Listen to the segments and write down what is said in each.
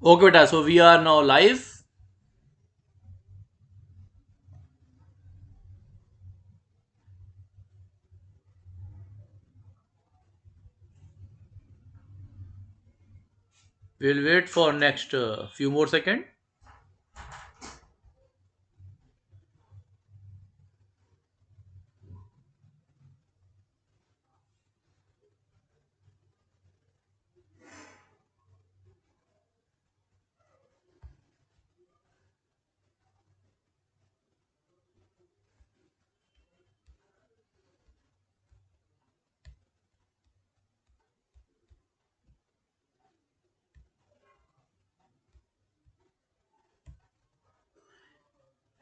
Okay, beta. So we are now live. We'll wait for next few more seconds.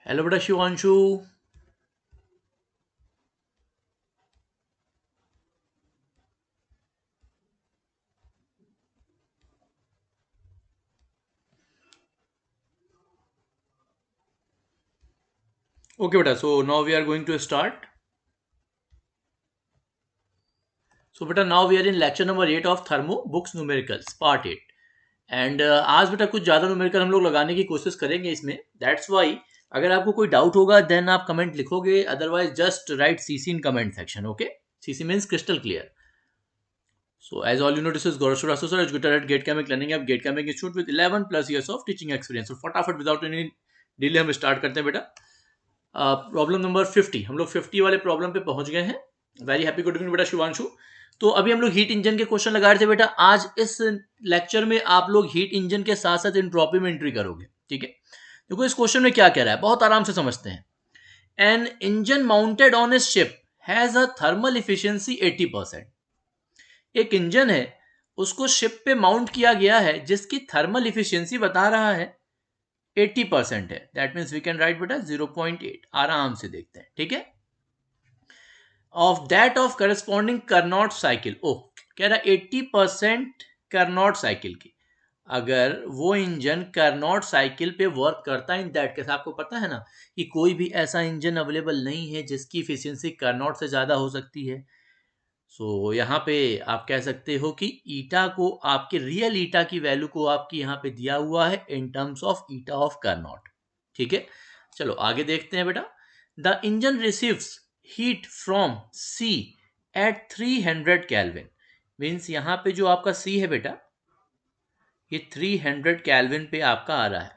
Hello, beta Shivanshu. Okay, beta. So now we are going to start. So beta, now we are in lecture number 8 of Thermo Books Numericals, part 8. And आज बेटा कुछ ज़्यादा numerical हम लोग लगाने की कोशिश करेंगे इसमें. दैट्स वाई अगर आपको कोई डाउट होगा देन आप कमेंट लिखोगे, otherwise just right CC in comment section. Okay, CC means crystal clear. So as all you know, this is Gaurav Srivastava, sir, educator at Gate Chemic Learning App, Gate Chemic Institute with 11 plus years of teaching experience. So फटाफट without any delay हम start करते हैं बेटा. Problem number 50, हम लोग 50 वाले problem पे पहुंच गए हैं. वेरी हैप्पी गुड इवनिंग बेटा शिवांशु. तो अभी हम लोग हीट इंजन के क्वेश्चन लगा रहे थे बेटा. आज इस लेक्चर में आप लोग हीट इंजन के साथ साथ एंट्रोपी में एंट्री करोगे. ठीक है, देखो इस क्वेश्चन में क्या कह रहा है, बहुत आराम से समझते हैं. An engine mounted on a ship has a thermal efficiency 80%. एक इंजन है, उसको शिप पे माउंट किया गया है, जिसकी थर्मल इफिशियंसी बता रहा है 80% है. That means we can write बेटा 0.8. आराम से देखते हैं. ठीक है, of that of corresponding Carnot cycle. ओह, कह रहा 80% करनॉट साइकिल की. अगर वो इंजन करनॉट साइकिल पे वर्क करता है, इन दैट केस आपको पता है ना कि कोई भी ऐसा इंजन अवेलेबल नहीं है जिसकी इफिशियंसी करनॉट से ज़्यादा हो सकती है. सो यहाँ पे आप कह सकते हो कि ईटा को, आपके रियल ईटा की वैल्यू को आपकी यहाँ पे दिया हुआ है in terms of eta of Carnot. ठीक है, चलो आगे देखते हैं बेटा. The engine receives heat from C at 300 kelvin. Means यहाँ पे जो आपका सी है बेटा, ये 300 कैलविन पे आपका आ रहा है.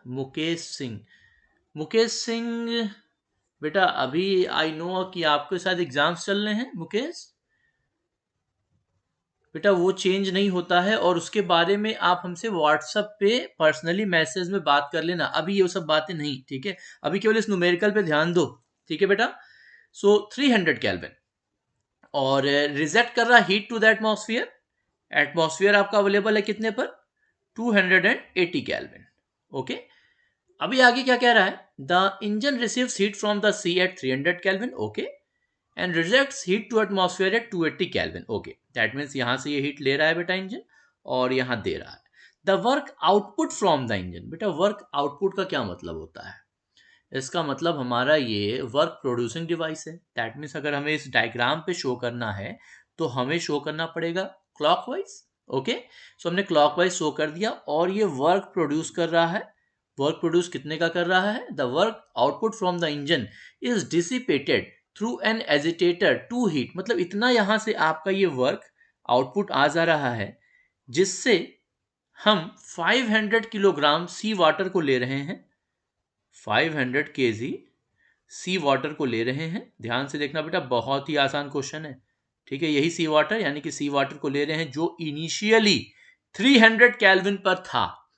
मुकेश सिंह, मुकेश सिंह बेटा, अभी आई नो कि आपके साथ एग्जाम्स चल रहे हैं मुकेश. बेटा वो चेंज नहीं होता है, और उसके बारे में आप हमसे व्हाट्सएप पे पर्सनली मैसेज में बात कर लेना. अभी ये सब बातें नहीं. ठीक है, अभी केवल इस न्यूमेरिकल पे ध्यान दो. ठीक है बेटा. सो 300 कैल्विन और रिजेक्ट कर रहा heat to the atmosphere. Atmosphere आपका अवेलेबल है कितने पर, 280 कैल्विन. ओके, अभी आगे क्या कह रहा है, the engine receives heat from the sea at 300 kelvin. Okay, and rejects heat to atmosphere at 280 kelvin. Okay, that means यहां से ये हीट ले रहा है बेटा इंजन, और यहां दे रहा है. The work output from the engine. बेटा वर्क आउटपुट का क्या मतलब होता है, इसका मतलब हमारा ये वर्क प्रोड्यूसिंग डिवाइस है. दैट मीन्स अगर हमें इस डायग्राम पे शो करना है तो हमें शो करना पड़ेगा क्लॉकवाइज. ओके, सो हमने क्लॉकवाइज शो कर दिया, और ये वर्क प्रोड्यूस कर रहा है. वर्क प्रोड्यूस कितने का कर रहा है, the work output from the engine is dissipated through an agitator to heat. मतलब इतना यहां से आपका ये वर्क आउटपुट आ जा रहा है, जिससे हम 500 किलोग्राम सी वाटर को ले रहे हैं. 500 केजी सी वाटर को ले रहे हैं. ध्यान से देखना बेटा, बहुत ही आसान क्वेश्चन है. ठीक है, यही सी वाटर, यानी कि सी वाटर को ले रहे हैं जो इनिशियली 300 कैल्विन पर था,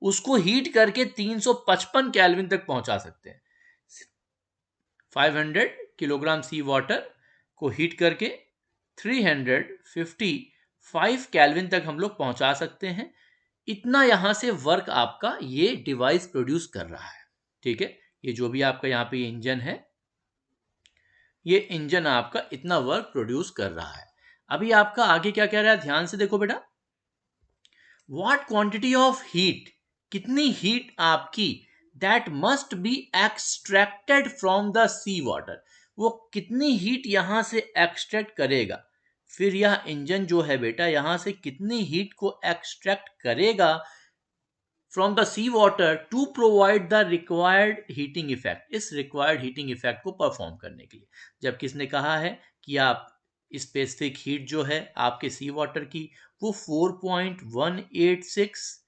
उसको हीट करके 355 कैल्विन तक पहुंचा सकते हैं. 500 किलोग्राम सी वाटर को हीट करके 355 कैल्विन तक हम लोग पहुंचा सकते हैं. इतना यहां से वर्क आपका ये डिवाइस प्रोड्यूस कर रहा है. ठीक है, ये जो भी आपका यहाँ पे इंजन है, ये इंजन आपका इतना वर्क प्रोड्यूस कर रहा है. अभी आपका आगे क्या कह रहा है, ध्यान से देखो बेटा. व्हाट क्वांटिटी ऑफ हीट, कितनी हीट आपकी, that must be extracted from the sea water. वो कितनी हीट यहां से एक्सट्रैक्ट करेगा. फिर यह इंजन जो है बेटा यहाँ से कितनी हीट को एक्सट्रैक्ट करेगा from the sea water to provide the required heating effect, इस रिक्वायर्ड हीटिंग इफेक्ट को परफॉर्म करने के लिए। जब किसने कहा है कि आप स्पेसिफिक हीट जो है आपके सी वाटर की वो 4.186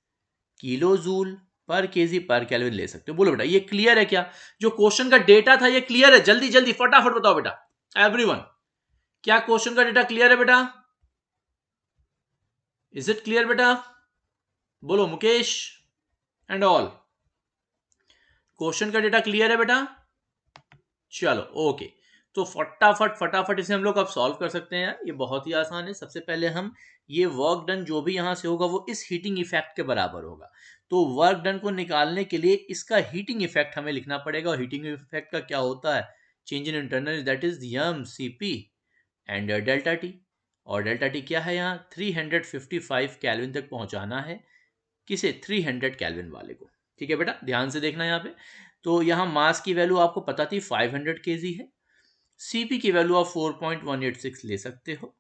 किलो जूल पर केजी पर केल्विन ले सकते हो। बोलो बेटा ये क्लियर है क्या? जो क्वेश्चन का डेटा था ये क्लियर है? जल्दी जल्दी फटाफट बताओ बेटा एवरीवन, क्या क्वेश्चन का डेटा क्लियर है बेटा? इज इट क्लियर बेटा? बोलो मुकेश एंड ऑल, क्वेश्चन का डेटा क्लियर है बेटा? चलो ओके, तो फटाफट फटाफट इसे हम लोग अब सॉल्व कर सकते हैं यार, ये बहुत ही आसान है। सबसे पहले हम ये वर्क डन जो भी यहां से होगा वो इस हीटिंग इफेक्ट के बराबर होगा। तो वर्क डन को निकालने के लिए इसका हीटिंग इफेक्ट हमें लिखना पड़ेगा, और हीटिंग इफेक्ट का क्या होता है? Change in internal, that is m C P and delta T. और डेल्टा टी क्या है? यहाँ 355 कैल्विन तक पहुंचाना है। किसे? 300 कैल्विन वाले को। ठीक है बेटा, ध्यान से देखना यहाँ पे। तो यहाँ मास की वैल्यू आपको पता थी 500 केजी है। सीपी की वैल्यू आप 4.186 ले सकते हो,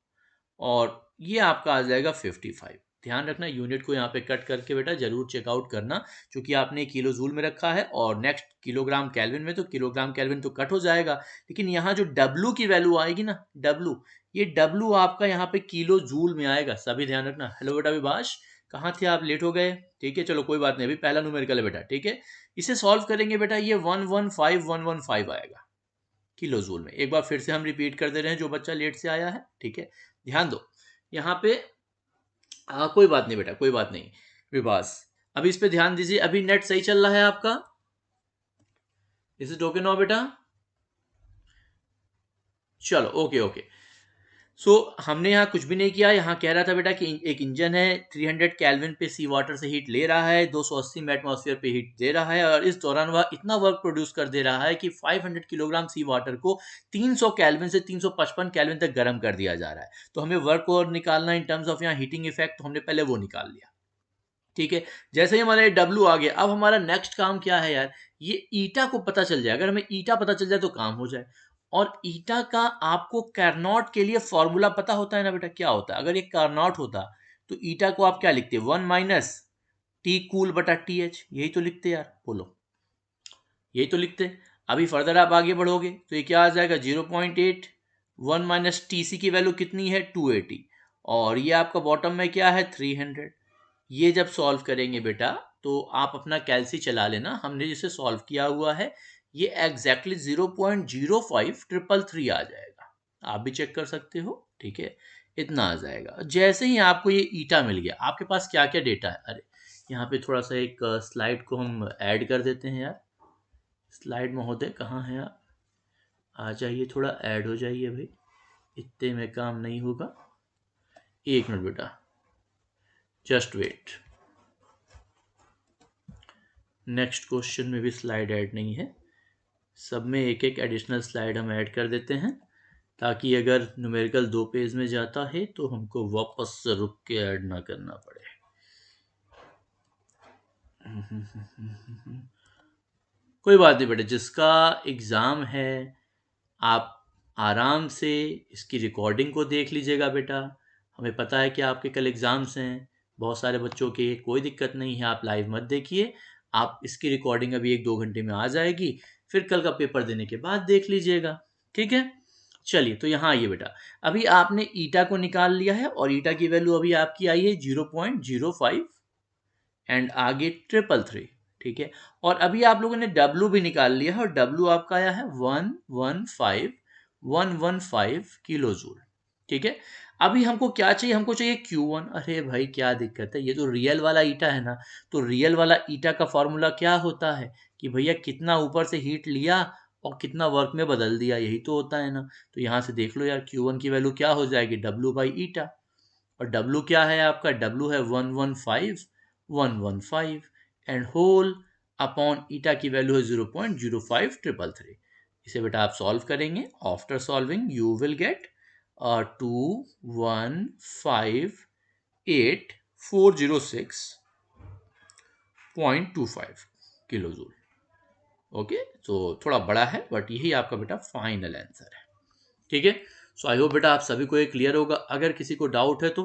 और ये आपका आ जाएगा 55। ध्यान रखना यूनिट को यहाँ पे कट करके बेटा जरूर चेकआउट करना, क्योंकि आपने किलो जूल में रखा है और नेक्स्ट किलोग्राम कैल्विन में, तो किलोग्राम कैल्विन तो कट हो जाएगा। लेकिन यहाँ जो डब्लू की वैल्यू आएगी ना, डब्लू, ये डब्लू आपका यहाँ पे किलो जूल में आएगा, सभी ध्यान रखना। हेलो बेटा विभाष, कहाँ थे आप? लेट हो गए। ठीक है चलो कोई बात नहीं, अभी पहला न्यूमेरिकल है बेटा। ठीक है, इसे सॉल्व करेंगे बेटा, ये 115115 आएगा किलो जूल में। एक बार फिर से हम रिपीट कर दे रहे हैं जो बच्चा लेट से आया है। ठीक है, ध्यान दो यहाँ पे। कोई बात नहीं बेटा, कोई बात नहीं विभास, अभी इस पे ध्यान दीजिए। अभी नेट सही चल रहा है आपका? इज इट ओके नाउ बेटा? चलो ओके ओके। सो हमने यहाँ कुछ भी नहीं किया। यहाँ कह रहा था बेटा कि एक इंजन है 300 कैल्विन पे सी वाटर से हीट ले रहा है, 280 में एटमॉस्फेयर पे हीट दे रहा है, और इस दौरान वह इतना वर्क प्रोड्यूस कर दे रहा है कि 500 किलोग्राम सी वाटर को 300 कैल्विन से 355 कैल्विन तक गर्म कर दिया जा रहा है। तो हमें वर्क और निकालना इन टर्म्स ऑफ यहाँ हीटिंग इफेक्ट, तो हमने पहले वो निकाल लिया। ठीक है, जैसे ही हमारा डब्ल्यू आ गया, अब हमारा नेक्स्ट काम क्या है यार? ये ईटा को पता चल जाए। अगर हमें ईटा पता चल जाए तो काम हो जाए। और ईटा का आपको कार्नोट के लिए फॉर्मूला पता होता है ना बेटा? क्या होता है? अगर ये कार्नोट होता तो ईटा को आप क्या लिखते? 1 माइनस टी कूल बटा टी एच, यही तो लिखते यार। बोलो, यही तो लिखते। अभी फर्दर आप आगे बढ़ोगे तो ये क्या आ जाएगा? 0.8, 1 माइनस टी सी की वैल्यू कितनी है? 280, और ये आपका बॉटम में क्या है? 300। ये जब सॉल्व करेंगे बेटा तो आप अपना कैलसी चला लेना, हमने जिसे सॉल्व किया हुआ है ये एग्जैक्टली 0.05333 आ जाएगा। आप भी चेक कर सकते हो। ठीक है, इतना आ जाएगा। जैसे ही आपको ये ईटा मिल गया, आपके पास क्या क्या डेटा है? अरे यहाँ पे थोड़ा सा एक स्लाइड को हम ऐड कर देते हैं यार। स्लाइड महोदय कहाँ हैं आप? आ जाइए, थोड़ा ऐड हो जाइए भाई, इतने में काम नहीं होगा। एक मिनट बेटा, जस्ट वेट। नेक्स्ट क्वेश्चन में भी स्लाइड ऐड नहीं है, सब में एक एक एडिशनल स्लाइड हम ऐड कर देते हैं, ताकि अगर न्यूमेरिकल 2 पेज में जाता है तो हमको वापस से रुक के ऐड ना करना पड़े। कोई बात नहीं बेटा, जिसका एग्ज़ाम है आप आराम से इसकी रिकॉर्डिंग को देख लीजिएगा बेटा। हमें पता है कि आपके कल एग्ज़ाम्स हैं, बहुत सारे बच्चों के, कोई दिक्कत नहीं है, आप लाइव मत देखिए। आप इसकी रिकॉर्डिंग अभी 1-2 घंटे में आ जाएगी, फिर कल का पेपर देने के बाद देख लीजिएगा। ठीक है, चलिए तो यहाँ आइए बेटा। अभी आपने ईटा को निकाल लिया है, और ईटा की वैल्यू अभी आपकी आई है 0.05 एंड आगे 333। ठीक है, और अभी आप लोगों ने डब्लू भी निकाल लिया है, और डब्लू आपका आया है 115 किलो जूल। ठीक है, अभी हमको क्या चाहिए? हमको चाहिए Q1। अरे भाई क्या दिक्कत है, ये तो रियल वाला ईटा है ना। तो रियल वाला ईटा का फॉर्मूला क्या होता है कि भैया कितना ऊपर से हीट लिया और कितना वर्क में बदल दिया, यही तो होता है ना। तो यहाँ से देख लो यार, Q1 की वैल्यू क्या हो जाएगी? W by eta. और डब्लू क्या है आपका? डब्लू है 115 एंड होल अपॉन ईटा की वैल्यू है 0.05333। इसे बेटा आप सॉल्व करेंगे। After solving you will get 2158406.25 kilo joule. Okay, तो थोड़ा बड़ा है बट यही आपका बेटा फाइनल आंसर है। ठीक है, सो आई होप बेटा आप सभी को ये क्लियर होगा। अगर किसी को डाउट है तो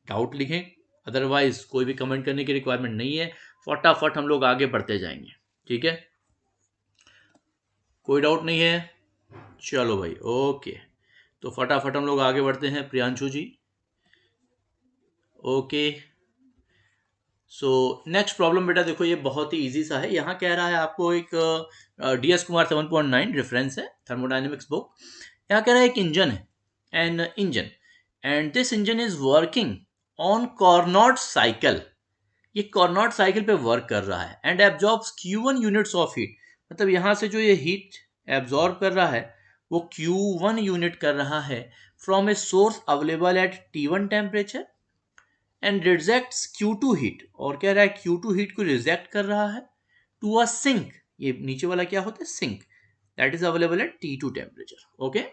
डाउट लिखें, अदरवाइज कोई भी कमेंट करने की रिक्वायरमेंट नहीं है, फटाफट हम लोग आगे बढ़ते जाएंगे। ठीक है, कोई डाउट नहीं है? चलो भाई, ओके, तो फटाफट हम लोग आगे बढ़ते हैं। प्रियांशु जी, ओके। सो नेक्स्ट प्रॉब्लम बेटा देखो, ये बहुत ही इजी सा है। यहाँ कह रहा है आपको एक DS कुमार 7.9 रेफरेंस है, थर्मोडाइनमिक्स बुक। यहाँ कह रहा है एक इंजन है, an engine, and this engine is working on Carnot cycle. ये कॉर्नोट साइकिल पे वर्क कर रहा है and absorbs Q1 units of heat. मतलब यहाँ से जो ये हीट एब्जॉर्ब कर रहा है वो Q1 यूनिट कर रहा है from a source available at T1 temperature and rejects Q2 heat. और कह रहा है Q2 हीट को रिजेक्ट कर रहा है टू अ सिंक। ये नीचे वाला क्या होता है? Sink, that is available at T2 temperature. Okay,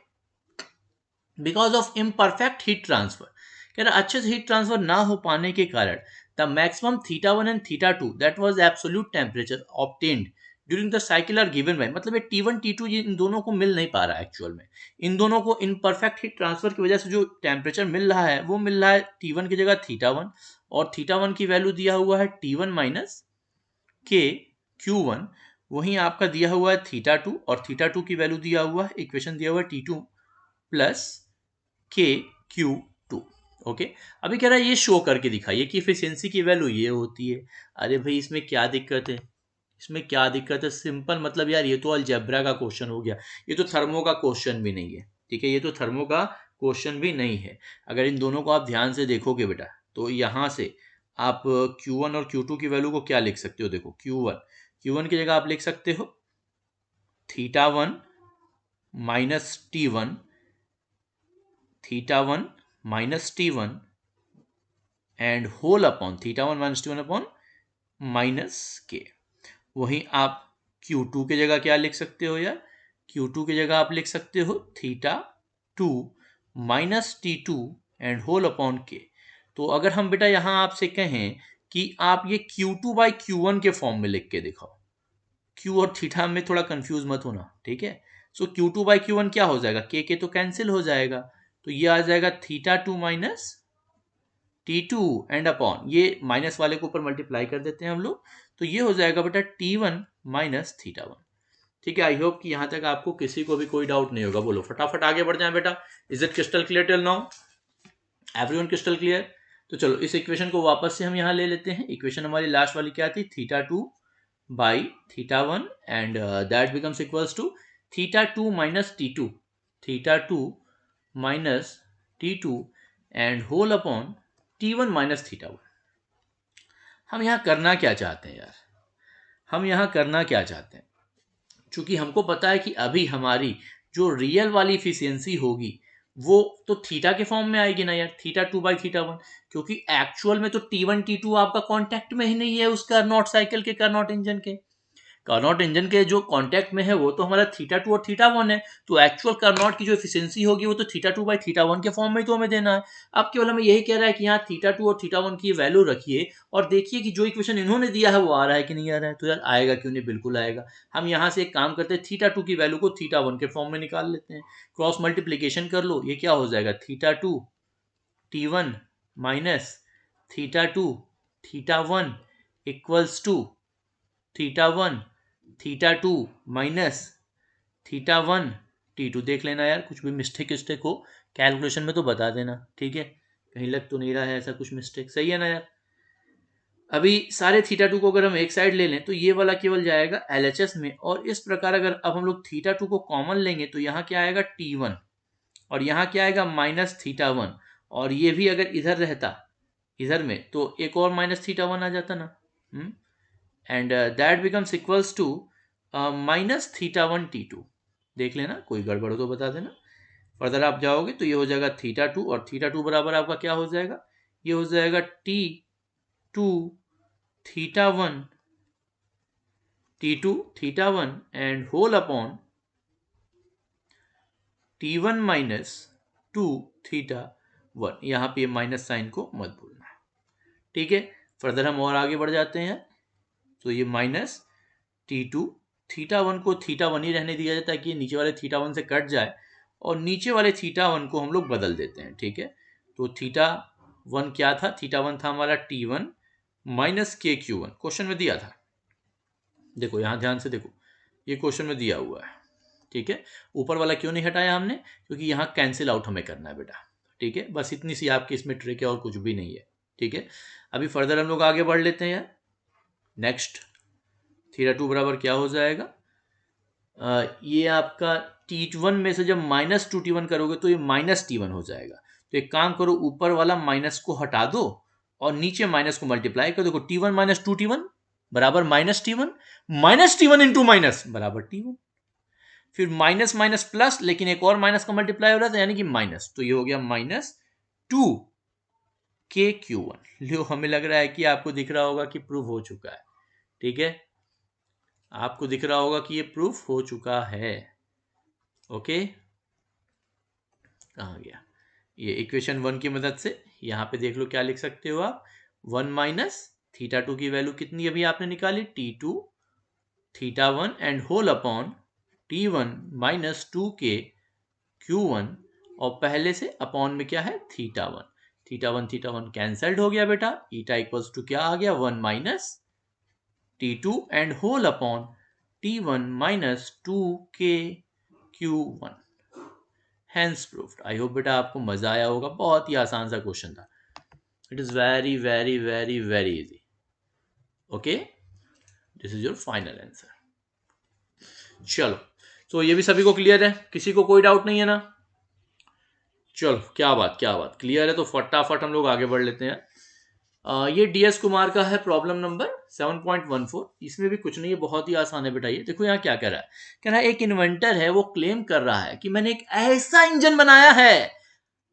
because of imperfect heat transfer. कह रहा अच्छे से हीट ट्रांसफर ना हो पाने के कारण the maximum θ1 and θ2 that was absolute temperature obtained during the cycle are given by. मतलब ये T1 T2 इन दोनों को मिल नहीं पा रहा है एक्चुअल में। इन दोनों को इनपरफेक्ट हीट ट्रांसफर की वजह से जो टेम्परेचर मिल रहा है वो मिल रहा है T1 की जगह θ1, और θ1 की वैल्यू दिया हुआ है T1 माइनस के Q1। वहीं आपका दिया हुआ है θ2, और θ2 की वैल्यू दिया हुआ है, इक्वेशन दिया हुआ है T2 प्लस के Q2। ओके, अभी कह रहा है ये शो करके दिखाइए कि एफिशिएंसी की वैल्यू ये होती है। अरे भाई इसमें क्या दिक्कत है? इसमें क्या दिक्कत है? सिंपल, मतलब यार ये तो अलजेब्रा का क्वेश्चन हो गया, ये तो थर्मो का क्वेश्चन भी नहीं है। ठीक है, ये तो थर्मो का क्वेश्चन भी नहीं है। अगर इन दोनों को आप ध्यान से देखोगे बेटा, तो यहाँ से आप Q1 और Q2 की वैल्यू को क्या लिख सकते हो? देखो Q1 की जगह आप लिख सकते हो θ1 minus T1, θ1 minus T1 and whole upon θ1 minus T1 upon minus के। वहीं आप Q2 की जगह क्या लिख सकते हो यार? Q2 की जगह आप लिख सकते हो θ2 minus T2 and whole upon के। तो अगर हम बेटा यहाँ आपसे कहें कि आप ये Q2 बाई Q1 के फॉर्म में लिख के दिखाओ, Q और थीटा में थोड़ा कंफ्यूज मत होना, ठीक है। सो Q2 बाई Q1 क्या हो जाएगा? के तो कैंसिल हो जाएगा, तो ये आ जाएगा θ2 माइनस T2 एंड अपॉन, ये माइनस वाले के ऊपर मल्टीप्लाई कर देते हैं हम लोग, तो ये हो जाएगा बेटा T1 माइनस θ1। ठीक है, आई होप कि यहाँ तक आपको किसी को भी कोई डाउट नहीं होगा। बोलो फटाफट आगे बढ़ जाए बेटा। Is it crystal clear till now? Everyone crystal clear? तो चलो इस इक्वेशन को वापस से हम यहाँ ले लेते हैं। इक्वेशन हमारी लास्ट वाली क्या थी? θ2 by θ1 and that becomes equals to θ2 minus T2, θ2 minus T2 and whole upon T1 minus θ1। हम यहाँ करना क्या चाहते हैं यार? हम यहाँ करना क्या चाहते हैं? चूंकि हमको पता है कि अभी हमारी जो रियल वाली इफिशियंसी होगी वो तो थीटा के फॉर्म में आएगी ना यार, θ2 बाई θ1। क्योंकि एक्चुअल में तो T1 T2 आपका कांटेक्ट में ही नहीं है उस कार्नोट साइकिल के, कार्नोट इंजन के। कार्नोट इंजन के जो कांटेक्ट में है वो तो हमारा θ2 और θ1 है। तो एक्चुअल कार्नोट की जो एफिशिएंसी होगी वो तो θ2 बाई θ1 के फॉर्म में तो हमें देना है। अब केवल हमें यही कह रहा है कि यहाँ θ2 और θ1 की वैल्यू रखिए और देखिए कि जो इक्वेशन इन्होंने दिया है वो आ रहा है कि नहीं आ रहा है। तो यार आएगा क्यों नहीं, बिल्कुल आएगा। हम यहाँ से एक काम करते हैं, θ2 की वैल्यू को θ1 के फॉर्म में निकाल लेते हैं। क्रॉस मल्टीप्लीकेशन कर लो, ये क्या हो जाएगा? θ2 T1 minus θ2 θ1 equals to θ1 θ2 minus θ1 T2। देख लेना यार, कुछ भी मिस्टेक हो कैलकुलेशन में तो बता देना, ठीक है। कहीं लग तो नहीं रहा है ऐसा कुछ मिस्टेक, सही है ना यार। अभी सारे θ2 को अगर हम एक साइड ले लें तो ये वाला केवल जाएगा LHS में, और इस प्रकार अगर अब हम लोग θ2 को कॉमन लेंगे तो यहाँ क्या आएगा? T1, और यहाँ क्या आएगा? माइनस θ1। और ये भी अगर इधर रहता, इधर में, तो एक और माइनस θ1 आ जाता ना। And that becomes equals to minus θ1 T2। देख लेना, कोई गड़बड़ हो तो बता देना। फर्दर आप जाओगे तो ये हो जाएगा θ2, और θ2 बराबर आपका क्या हो जाएगा? ये हो जाएगा T2 θ1 T2 θ1 and whole upon T1 minus 2 θ1। यहाँ पे माइनस साइन को मत भूलना, ठीक है। फर्दर हम और आगे बढ़ जाते हैं, तो ये माइनस T2 θ1 को θ1 ही रहने दिया जाता है कि नीचे वाले θ1 से कट जाए, और नीचे वाले थीटा 1 को हम लोग बदल देते हैं, ठीक है। तो थीटा 1 क्या था, थीटा 1 था हमारा T1 माइनस के Q1, क्वेश्चन में दिया था, देखो यहां ध्यान से देखो, ये क्वेश्चन में दिया हुआ है, ठीक है। ऊपर वाला क्यों नहीं हटाया हमने, क्योंकि यहाँ कैंसिल आउट हमें करना है बेटा, ठीक है। बस इतनी सी आपकी इसमें ट्रिक है और कुछ भी नहीं है, ठीक है। अभी फर्दर हम लोग आगे बढ़ लेते हैं यार। नेक्स्ट थीटा 2 बराबर क्या हो जाएगा, ये आपका T1 में से जब माइनस 2T1 करोगे तो ये माइनस T1 हो जाएगा। तो एक काम करो, ऊपर वाला माइनस को हटा दो और नीचे माइनस को मल्टीप्लाई कर, देखो T1 माइनस 2T1 बराबर माइनस T1 इंटू माइनस बराबर T1, फिर माइनस माइनस प्लस, लेकिन एक और माइनस का मल्टीप्लाई हो रहा था यानी कि माइनस, तो ये हो गया माइनस 2KQ1। लो हमें लग रहा है कि आपको दिख रहा होगा कि प्रूफ हो चुका है, ठीक है, आपको दिख रहा होगा कि ये प्रूफ हो चुका है, ओके। कहाँ गया, ये इक्वेशन 1 की मदद से यहाँ पे देख लो क्या लिख सकते हो आप, 1 माइनस थीटा 2 की वैल्यू कितनी अभी आपने निकाली, T2 theta 1 and whole upon T1 minus 2K Q1, और पहले से अपॉन में क्या है थीटा 1 कैंसल्ड हो गया बेटा, ईटा इक्वल्स टू क्या आ गया 1 minus T2 and whole upon T1 minus 2K Q1, hence proved. I hope बेटा आपको मजा आया होगा, बहुत ही आसान सा क्वेश्चन था, it is very very very very easy, okay. This is your final answer. चलो, तो ये भी सभी को क्लियर है, किसी को कोई डाउट नहीं है ना, चलो क्या बात क्लियर है, तो फटाफट हम लोग आगे बढ़ लेते हैं। ये DS कुमार का है प्रॉब्लम नंबर 7.14, इसमें भी कुछ नहीं है, बहुत ही आसान है बेटा। ये देखो यहाँ क्या कह रहा है एक इन्वेंटर है, वो क्लेम कर रहा है कि मैंने एक ऐसा इंजन बनाया है,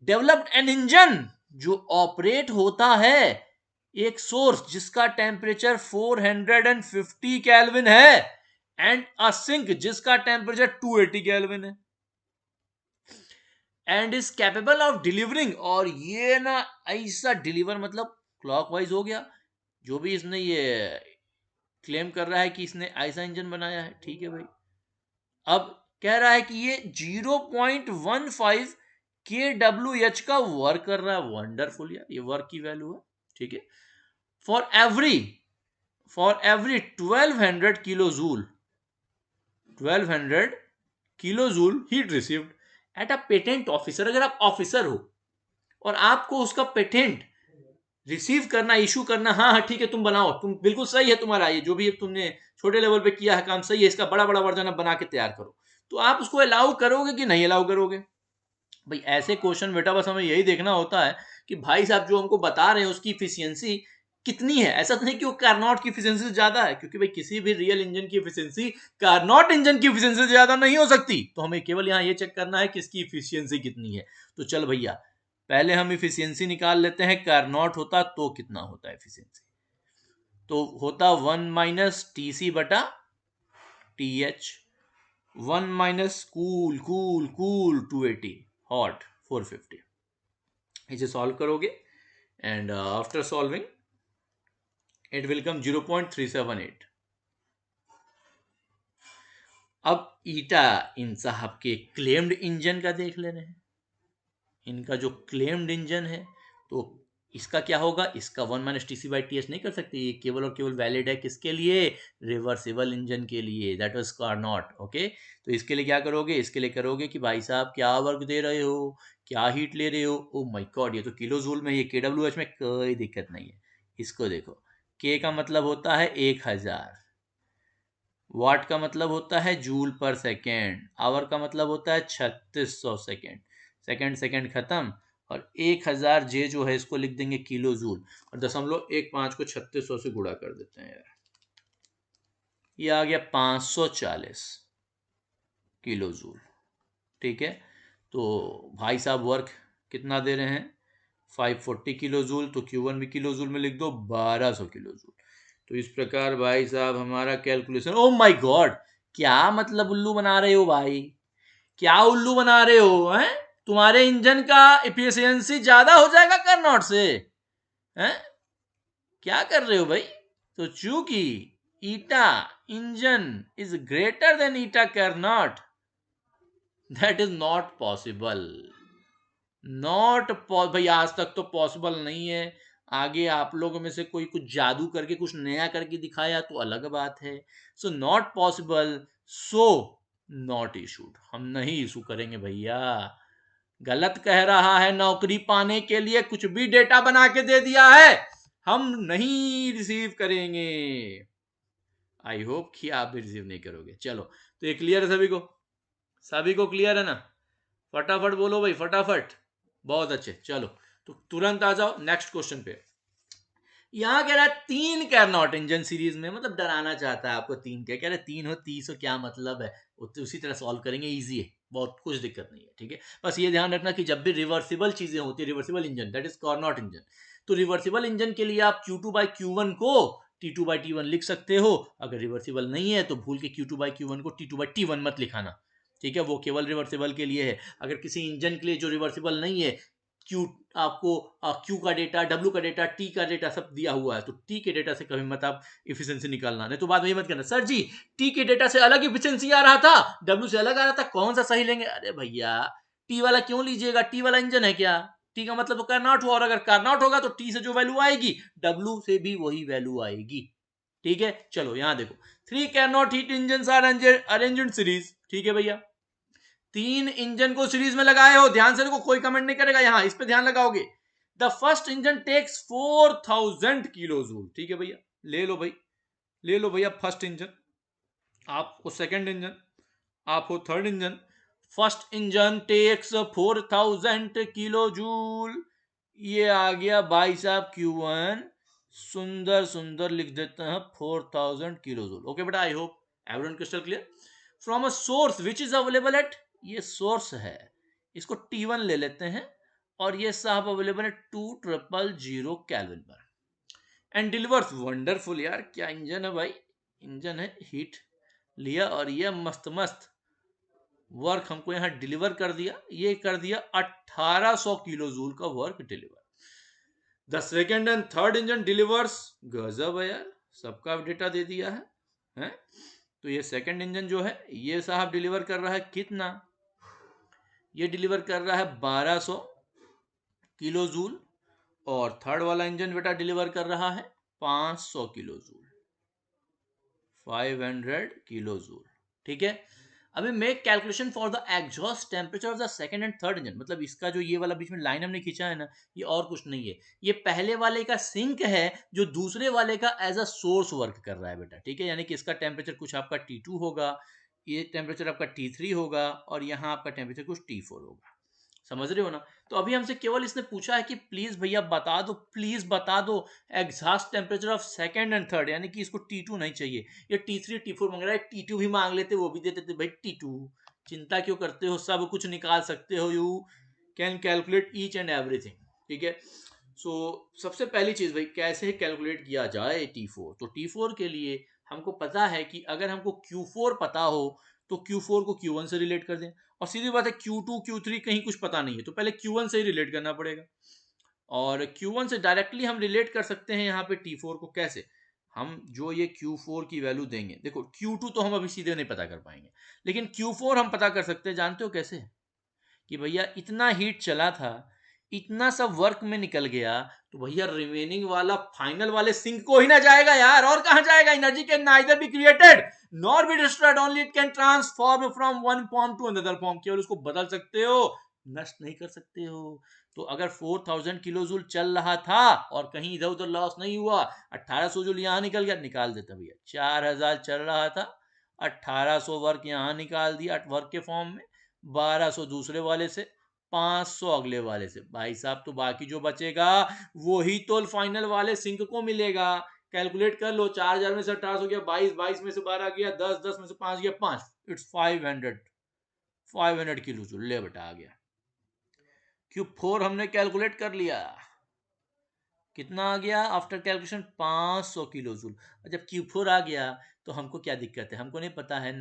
डेवलप्ड एन इंजन जो ऑपरेट होता है एक सोर्स जिसका टेम्परेचर 450 केल्विन है एंड अ सिंक जिसका टेम्परेचर 280 केल्विन है, and is capable of delivering, और ये ना ऐसा डिलीवर मतलब क्लॉकवाइज हो गया, जो भी इसने ये क्लेम कर रहा है कि इसने ऐसा इंजन बनाया है, ठीक है भाई। अब कह रहा है कि ये 0.15 kWh का वर्क कर रहा है, वंडरफुल यार, ये वर्क की वैल्यू है, ठीक है। For every 1200 kilo joule heat received at a patent officer, अगर आप ऑफिसर हो और आपको उसका पेटेंट रिसीव करना, इशू करना, हाँ हाँ ठीक है तुम बनाओ, तुम बिल्कुल सही है तुम्हारा, ये जो भी तुमने छोटे लेवल पे किया है काम सही है, इसका बड़ा बड़ा वर्जन अब बना के तैयार करो, तो आप उसको अलाउ करोगे कि नहीं अलाउ करोगे भाई। ऐसे क्वेश्चन बेटा बस हमें यही देखना होता है कि भाई साहब जो हमको बता रहे हैं उसकी इफिशियंसी कितनी है, ऐसा तो नहीं कि वो कारनॉट की इफिशियंसी से ज्यादा है, क्योंकि भाई किसी भी रियल इंजन की इफिशियंसी कारनॉट इंजन की इफिशियंसी से ज्यादा नहीं हो सकती, तो हमें केवल यहाँ ये चेक करना है कि इसकी इफिशियंसी कितनी है। तो चल भैया पहले हम इफिशियंसी निकाल लेते हैं, कारनॉट होता तो कितना होता है इफिशियंसी, तो होता 1 माइनस TC बटा TH, 1 माइनस कूल 280 हॉट 450, इसे सॉल्व करोगे and after solving it will come 0.378। अब ईटा इन साहब के क्लेम्ड इंजन का देख ले रहे हैं, इनका जो क्लेम्ड इंजन है तो इसका क्या होगा, इसका 1 माइनस TC बाई TH नहीं कर सकते, ये केवल और केवल वैलिड है किसके लिए, रिवर्सिबल इंजन के लिए, दैट वाज कारनॉट, ओके। तो इसके लिए क्या करोगे, इसके लिए करोगे कि भाई साहब क्या वर्क दे रहे हो, क्या हीट ले रहे हो, ओ माय गॉड ये तो किलो जूल में, ये KWH में कोई दिक्कत नहीं है। इसको देखो, K का मतलब होता है 1000, वाट का मतलब होता है जूल पर सेकेंड, आवर का मतलब होता है 3600 सेकेंड, सेकेंड खत्म, और 1000 जे जो है इसको लिख देंगे किलो जूल, और 0.15 को 3600 से गुणा कर देते हैं यार, ये आ गया 540 किलो जूल, ठीक है। तो भाई साहब वर्क कितना दे रहे हैं 540 किलो जूल, तो Q1 भी किलो जूल में लिख दो 1200 किलो जूल। तो इस प्रकार भाई साहब हमारा कैलकुलेशन, ओ माय गॉड क्या मतलब उल्लू बना रहे हो भाई, क्या उल्लू बना रहे हो हैं, तुम्हारे इंजन का एफिशिएंसी ज्यादा हो जाएगा कारनॉट से, हैं क्या कर रहे हो भाई। तो चूंकि eta engine is greater than eta Carnot, that is not possible, भाई आज तक तो पॉसिबल नहीं है। आगे आप लोगों में से कोई कुछ जादू करके कुछ नया करके दिखाया तो अलग बात है। So not possible, so not issued, हम नहीं इशू करेंगे भैया। गलत कह रहा है, नौकरी पाने के लिए कुछ भी डेटा बना के दे दिया है, हम नहीं रिसीव करेंगे। आई होप कि आप भी रिसीव नहीं करोगे। चलो, तो ये क्लियर है सभी को? सभी को क्लियर है ना? फटाफट बोलो भाई, फटाफट। बहुत अच्छे, चलो तो तुरंत आ जाओ नेक्स्ट क्वेश्चन पे। यहां कह रहा है 3 कैरनॉट इंजन सीरीज में, मतलब डराना चाहता है आपको। 3 क्या कह रहा है, 3 हो 30 हो, क्या मतलब है? उसी तरह सॉल्व करेंगे, इजी है, बहुत कुछ दिक्कत नहीं है, ठीक है। बस ये ध्यान रखना कि जब भी रिवर्सिबल चीजें होती है, reversible engine that is Carnot engine, तो रिवर्सिबल इंजन के लिए आप Q2/Q1 को T2/T1 लिख सकते हो। अगर रिवर्सिबल नहीं है तो भूल के Q2/Q1 को T2/T1 मत लिखाना, ठीक है, वो केवल रिवर्सिबल के लिए है। अगर किसी इंजन के लिए जो रिवर्सिबल नहीं है, क्यू आपको क्यू का डेटा, डब्ल्यू का डेटा, टी का डेटा सब दिया हुआ है, तो टी के डेटा से कभी मत आप इफिशिएंसी निकालना, नहीं तो बाद में ये मत कहना सर जी टी के डेटा से अलग इफिशिएंसी आ रहा था, डब्ल्यू से अलग आ रहा था, कौन सा सही लेंगे? अरे भैया टी वाला क्यों लीजिएगा? टी वाला इंजन है क्या? टी का मतलब तो कार्नॉट हुआ, और अगर कार्नॉट होगा तो टी से जो वैल्यू आएगी डब्ल्यू से भी वही वैल्यू आएगी, ठीक है। चलो यहां देखो, 3 Carnot heat engine are arranged series, ठीक है भैया। 3 इंजन को सीरीज में लगाए हो, ध्यान से देखो, कोई कमेंट नहीं करेगा यहां, इस पे ध्यान लगाओगे। The first engine takes 4000 kilo joule, ठीक है भैया, ले लो भाई, ले लो भैया फर्स्ट इंजन। आप हो सेकंड इंजन, आप हो third engine. First engine takes 4000 kilo joule, ये आ गया भाई साहब Q1, सुंदर सुंदर लिख देते हैं 4000 किलो जूल। ओके बेटा, I hope everyone crystal clear. From a source which is available eight, ये सोर्स है, इसको T1 ले लेते हैं, और ये साहब अवेलेबल है 2000 केल्विन पर, एंड डिलीवर्स, वंडरफुल यार, क्या इंजन है भाई, इंजन है, हीट लिया और ये मस्त मस्त वर्क हमको यहाँ डिलीवर कर दिया, ये कर दिया 1800 किलो जूल का work deliver. The second and third engine delivers, गजब है यार, सबका डेटा दे दिया है? तो ये सेकेंड इंजन जो है ये साहब डिलीवर कर रहा है कितना, ये डिलीवर कर रहा है 1200 किलो जूल, और थर्ड वाला इंजन बेटा डिलीवर कर रहा है 500 किलो जूल, 500 किलो जूल, ठीक है। अभी make calculation for the exhaust temperature of the second and third engine, मतलब इसका जो ये वाला बीच में लाइन हमने खींचा है ना, ये और कुछ नहीं है, ये पहले वाले का सिंक है जो दूसरे वाले का एज अ सोर्स वर्क कर रहा है बेटा, ठीक है। यानी कि इसका टेम्परेचर कुछ आपका T2 होगा, ये टेम्परेचर आपका T3 होगा, और यहाँ आपका टेम्परेचर कुछ T4 होगा, समझ रहे हो ना? तो अभी हमसे केवल इसने पूछा है कि प्लीज भैया बता दो, प्लीज बता दो exhaust temperature of second and third, यानी कि इसको T2 नहीं चाहिए, ये T3 T4 मांग रहा है, T2 भी मांग लेते वो भी दे देते भाई T2, चिंता क्यों करते हो, सब कुछ निकाल सकते हो, you can calculate each and everything, ठीक है। सो सबसे पहली चीज भाई, कैसे कैलकुलेट किया जाए T4, तो T4 के लिए हमको पता है कि अगर हमको Q4 पता हो तो Q4 को Q1 से रिलेट कर दें, और सीधी बात है Q2 Q3 कहीं कुछ पता नहीं है तो पहले Q1 से ही रिलेट करना पड़ेगा, और Q1 से डायरेक्टली हम रिलेट कर सकते हैं यहाँ पे T4 को। कैसे? हम जो ये Q4 की वैल्यू देंगे, देखो Q2 तो हम अभी सीधे नहीं पता कर पाएंगे, लेकिन Q4 हम पता कर सकते हैं, जानते हो कैसे? कि भैया इतना हीट चला था, इतना सब वर्क में निकल गया, तो भैया रिमेनिंग वाला फाइनल वाले सिंक को ही ना जाएगा यार, और कहां जाएगा? Energy can neither be created nor be destroyed, only it can transform from one form to another form, केवल उसको बदल सकते हो, नष्ट नहीं कर सकते हो। तो अगर 4000 किलो जूल चल रहा था और कहीं इधर उधर लॉस नहीं हुआ, 1800 जूल यहां निकल गया, निकाल देता भैया, 4000 चल रहा था, 1800 वर्क यहां निकाल दिया वर्क के फॉर्म में, 1200 दूसरे वाले से, 500 अगले वाले से, भाई साहब तो बाकी जो बचेगा वही तो फाइनल वाले सिंक को मिलेगा। कैलकुलेट कर लो, 4000 में से 1800 गया 22, 22 में से 12 गया 10, 10 में से 5 गया 5, इट्स 500 किलो जूल, ले बेटा आ गया। Q4 हमने कैलकुलेट कर लिया, कितना आ गया आफ्टर कैलकुलेशन? 500 kilo joule. जब Q4 आ गया तो हमको क्या दिक्कत है, हमको नहीं पता है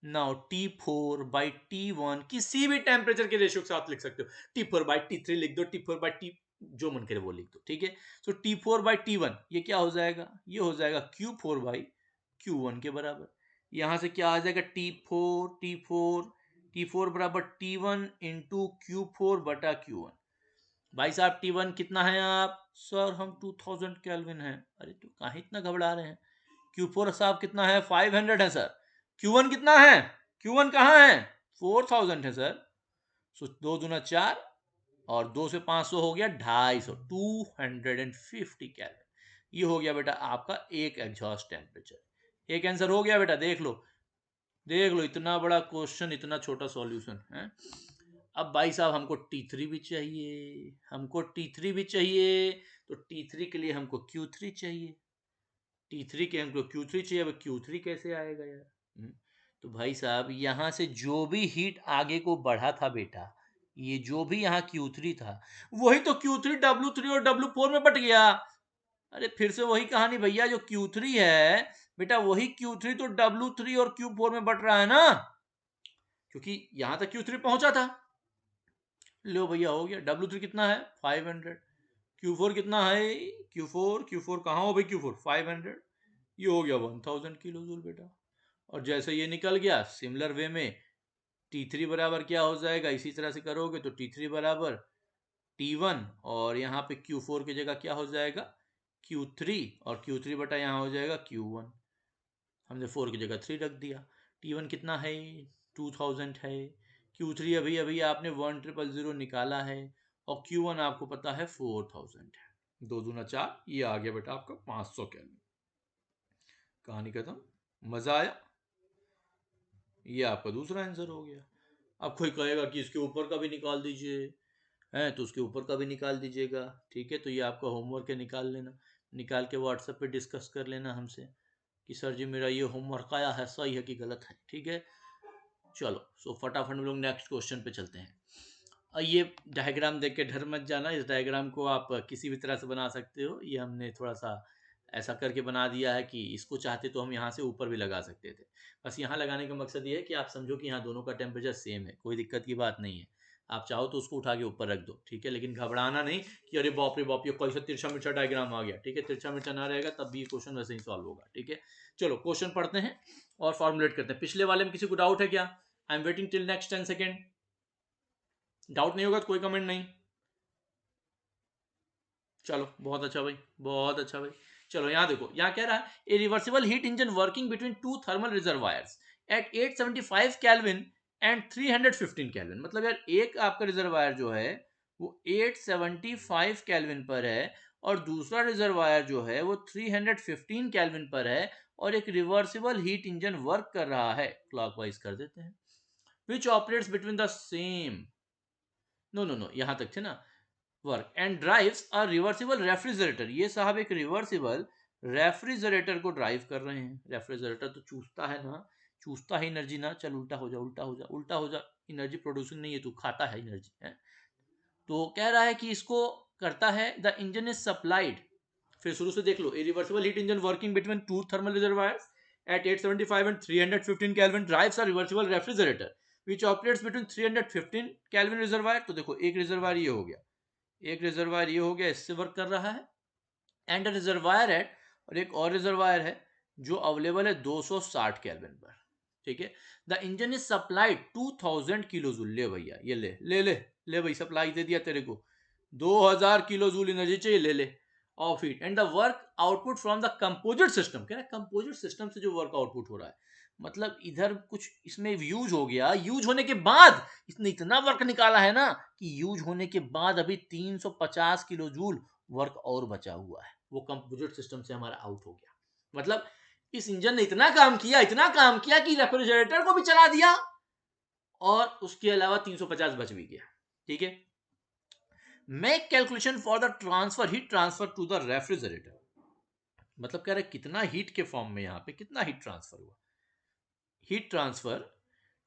नाउ T4/T1 किसी भी टेम्परेचर के रेशियो के साथ लिख सकते हो, T4/T3 लिख दो, T4/T जो मन करे वो लिख दो, ठीक है। सो T4/T1 ये क्या हो जाएगा, ये हो जाएगा Q4/Q1 के बराबर। यहां से क्या आ जाएगा, T4 T4 बराबर T1 इंटू Q4 बटा Q1। भाई साहब T1 कितना है आप? सर हम 2000 केल्विन है। अरे तो कहाँ इतना घबरा रहे हैं? Q4 साहब कितना है? 500 है सर। Q1 कितना है? Q1 कहाँ है? 4000 है सर। सो 2 दूना 4 और 2 से 500 हो गया 250, 250 केल्विन। ये हो गया बेटा आपका एक एग्जॉस्ट टेम्परेचर। एक आंसर हो गया बेटा, देख लो देख लो, इतना बड़ा क्वेश्चन, इतना छोटा सॉल्यूशन है। अब भाई साहब हमको T3 भी चाहिए, हमको T3 भी चाहिए, तो T3 के लिए हमको Q3 चाहिए, T3 के हमको Q3 चाहिए। अब Q3 कैसे आएगा यार? तो भाई साहब यहाँ से जो भी हीट आगे को बढ़ा था बेटा, ये जो भी यहाँ Q3 था, वही तो Q3 W3 और W4 में बट गया। अरे फिर से वही कहानी भैया, जो Q3 है बेटा, वही Q3 तो W3 और Q4 में बट रहा है ना, क्योंकि यहां तक Q3 पहुंचा था। लो भैया हो गया। W3 कितना है? 500। Q4 कितना है? Q4 कहाँ हो भाई? Q4 500। ये हो गया 1000 किलो जूल बेटा। और जैसे ये निकल गया, सिमिलर वे में T3 बराबर क्या हो जाएगा? इसी तरह से करोगे तो T3 बराबर T1 और यहाँ पे Q4 की जगह क्या हो जाएगा? Q3 और Q3 बटा यहाँ हो जाएगा Q1। हमने 4 की जगह 3 रख दिया। T1 कितना है? 2000 है। Q3 अभी अभी आपने 1000 निकाला है और Q1 आपको पता है 4000 है। 2 दूना 4, ये आ गया बेटा आपका 500 केल्विन। कहानी खत्म। मजा आया? ये आपका दूसरा आंसर हो गया। अब कोई कहेगा कि इसके ऊपर का भी निकाल दीजिए, है तो उसके ऊपर का भी निकाल दीजिएगा। ठीक है, तो ये आपका होमवर्क है, निकाल लेना। निकाल के व्हाट्सएप पे डिस्कस कर लेना हमसे कि सर जी मेरा ये होमवर्क आया है, सही है कि गलत है। ठीक है, चलो सो फटाफट हम लोग नेक्स्ट क्वेश्चन पे चलते हैं। और ये डायग्राम देख के डर मत जाना, इस डायग्राम को आप किसी भी तरह से बना सकते हो। ये हमने थोड़ा सा ऐसा करके बना दिया है कि इसको चाहते तो हम यहाँ से ऊपर भी लगा सकते थे। बस यहाँ लगाने का मकसद ये है कि आप समझो कि यहाँ दोनों का टेम्परेचर सेम है, कोई दिक्कत की बात नहीं है। आप चाहो तो उसको उठा के ऊपर रख दो, ठीक है, लेकिन घबराना नहीं कि अरे बाप रे बाप ये कैसा तिरछा मिर्चा डायग्राम आ गया। ठीक है, तिरछा मिर्चा ना रहेगा तब भी ये क्वेश्चन वैसे ही सॉल्व होगा। ठीक है, चलो क्वेश्चन पढ़ते हैं और फॉर्मुलेट करते हैं। पिछले वाले में किसी को डाउट है क्या? I am waiting till next 10 second. Doubt नहीं होगा तो कोई कमेंट नहीं। चलो बहुत अच्छा भाई, बहुत अच्छा भाई। चलो यहाँ देखो, यहाँ कह रहा है a reversible heat engine working between two thermal reservoirs at 875 kelvin and 315 kelvin. मतलब यार एक आपका रिजर्वायर जो है वो 875 केल्विन पर है और दूसरा रिजर्वायर जो है वो 315 केल्विन पर है, और एक रिवर्सिबल हीट इंजन वर्क कर रहा है। क्लॉकवाइज कर देते हैं। Which operates between the same, no यहां तक थे ना, work and drives a reversible refrigerator. ये साहब एक रिवर्सिबल रेफ्रिजरेटर को ड्राइव कर रहे हैं। रेफ्रिजरेटर तो चूसता है ना, चूसता है एनर्जी ना। चल उल्टा हो जा, उल्टा हो जा, उल्टा हो जा। एनर्जी प्रोड्यूसिंग नहीं है, तू खाता है एनर्जी है। तो कह रहा है कि इसको करता है द इंजन इज सप्लाइड। फिर शुरू से देख लो, a reversible heat engine working between two thermal reservoirs at 875 and 315 Kelvin drives a reversible refrigerator which operates between 315 Kelvin reservoir। तो देखो एक रिजर्वायर ये हो गया, एक रिजर्वायर ये हो गया, इससे वर्क कर रहा है। एंड रिजर्वायर है, और एक और रिजर्वायर है जो अवेलेबल है 260 केल्विन पर। ठीक है, the engine is supplied 2000 kilo joule. ले भैया ये ले ले ले ले भाई, सप्लाई दे दिया तेरे को। 2000 किलो जूल एनर्जी चाहिए, ले lay off heat and the work output from the composite system. कह रहा है कंपोजिट सिस्टम से जो वर्क आउटपुट हो रहा है, मतलब इधर कुछ इसमें यूज हो गया, यूज होने के बाद इसने इतना वर्क निकाला है ना कि यूज होने के बाद अभी 350 किलो जूल वर्क और बचा हुआ है, वो कंपोजिट सिस्टम से हमारा आउट हो गया। मतलब इस इंजन ने इतना काम किया, इतना काम किया कि रेफ्रिजरेटर को भी चला दिया और उसके अलावा 350 बच भी गया। ठीक है, make calculation for the transfer, heat transfer to the refrigerator. मतलब कह रहे कितना हीट के फॉर्म में यहां पे कितना हीट ट्रांसफर हुआ, heat transfer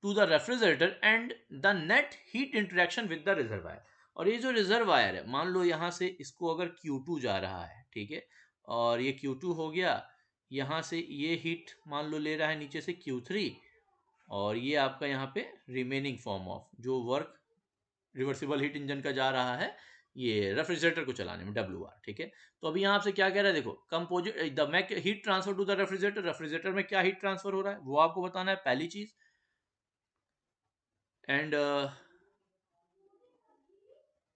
to the refrigerator and the net heat interaction with the reservoir. और ये जो रिजर्वायर है, मान लो यहां से इसको अगर Q2 जा रहा है, ठीक है, और ये Q2 हो गया, यहां से ये हीट मान लो ले रहा है नीचे से Q3, और ये आपका यहाँ पे रिमेनिंग फॉर्म ऑफ जो वर्क रिवर्सिबल हीट इंजन का जा रहा है ये रेफ्रिजरेटर को चलाने में, WR। ठीक है, तो अभी यहाँ आपसे क्या कह रहा है, देखो composite the make heat transfer to the refrigerator. Refrigerator में क्या हीट ट्रांसफर हो रहा है वो आपको बताना है, पहली चीज। And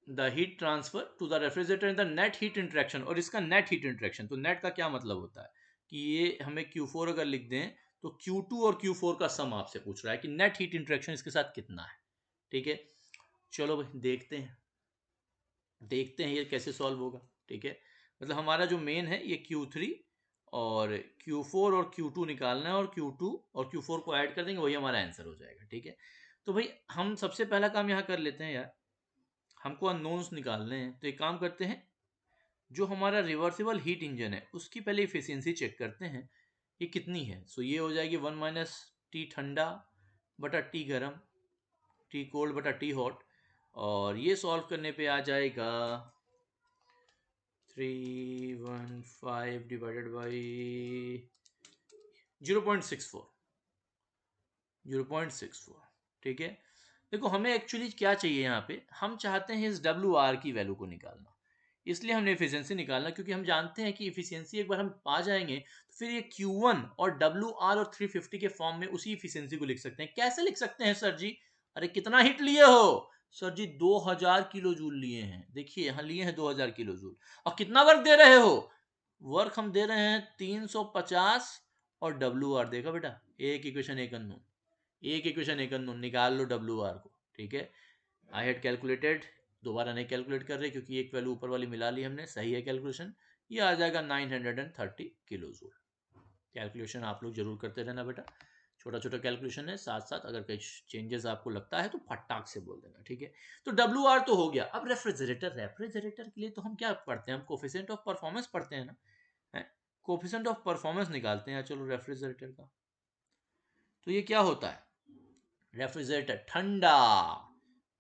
the heat transfer to the refrigerator in the net heat interaction, और इसका नेट हीट इंटरेक्शन, तो नेट का क्या मतलब होता है कि ये हमें Q4 अगर लिख दें तो Q2 और Q4 का सम आपसे पूछ रहा है कि नेट हीट इंटरेक्शन इसके साथ कितना है। ठीक है, चलो भाई देखते हैं ये कैसे सॉल्व होगा। ठीक है, मतलब हमारा जो मेन है ये Q3 और Q4 और Q2 निकालना है, और Q2 और Q4 को ऐड कर देंगे, वही हमारा आंसर हो जाएगा। ठीक है, तो भाई हम सबसे पहला काम यहाँ कर लेते हैं यार, हमको अननोन्स निकालने हैं। तो एक काम करते हैं, जो हमारा रिवर्सिबल हीट इंजन है उसकी पहले इफिशियंसी चेक करते हैं ये कितनी है। सो ये हो जाएगी 1 माइनस टी ठंडा बटा टी गर्म, टी कोल्ड बटा टी हॉट, और ये सॉल्व करने पे आ जाएगा 315 डिवाइडेड बाई 0.64, 0.64। ठीक है, देखो हमें एक्चुअली क्या चाहिए यहाँ पे, हम चाहते हैं इस डब्ल्यू आर की वैल्यू को निकालना, इसलिए हमने इफिशियंसी निकालना, क्योंकि हम जानते हैं कि इफिशियंसी एक बार हम पा जाएंगे तो फिर ये Q1 और WR और 350 के फॉर्म में उसी इफिशियंसी को लिख सकते हैं। कैसे लिख सकते हैं सर जी? अरे कितना हिट लिए हो सर जी? 2000 किलो जूल लिए हैं, देखिए यहाँ लिए हैं 2000 किलो जूल। और कितना वर्क दे रहे हो? वर्क हम दे रहे हैं 350, और WR देखा बेटा, एक इक्वेशन एक अननोन, एक इक्वेशन एक अननोन, निकाल लो WR को। ठीक है, आई हैड कैलकुलेटेड, दोबारा नहीं कैलकुलेट कर रहे क्योंकि एक वैल्यू ऊपर वाली मिला ली हमने, सही है कैलकुलेशन, ये आ जाएगा 930 किलो जूल। कैलकुलेशन आप लोग जरूर करते रहना बेटा, छोटा छोटा कैलकुलेशन है, साथ साथ अगर कहीं चेंजेस आपको लगता है तो फटाक से बोल देना। ठीक है, तो WR तो हो गया। अब रेफ्रिजरेटर के लिए तो हम क्या पढ़ते हैं, हम कोफिशिएंट ऑफ परफॉर्मेंस पढ़ते हैं ना, कोफिशिएंट ऑफ परफॉर्मेंस निकालते हैं। चलो रेफ्रिजरेटर का, तो ये क्या होता है, रेफ्रिजरेटर ठंडा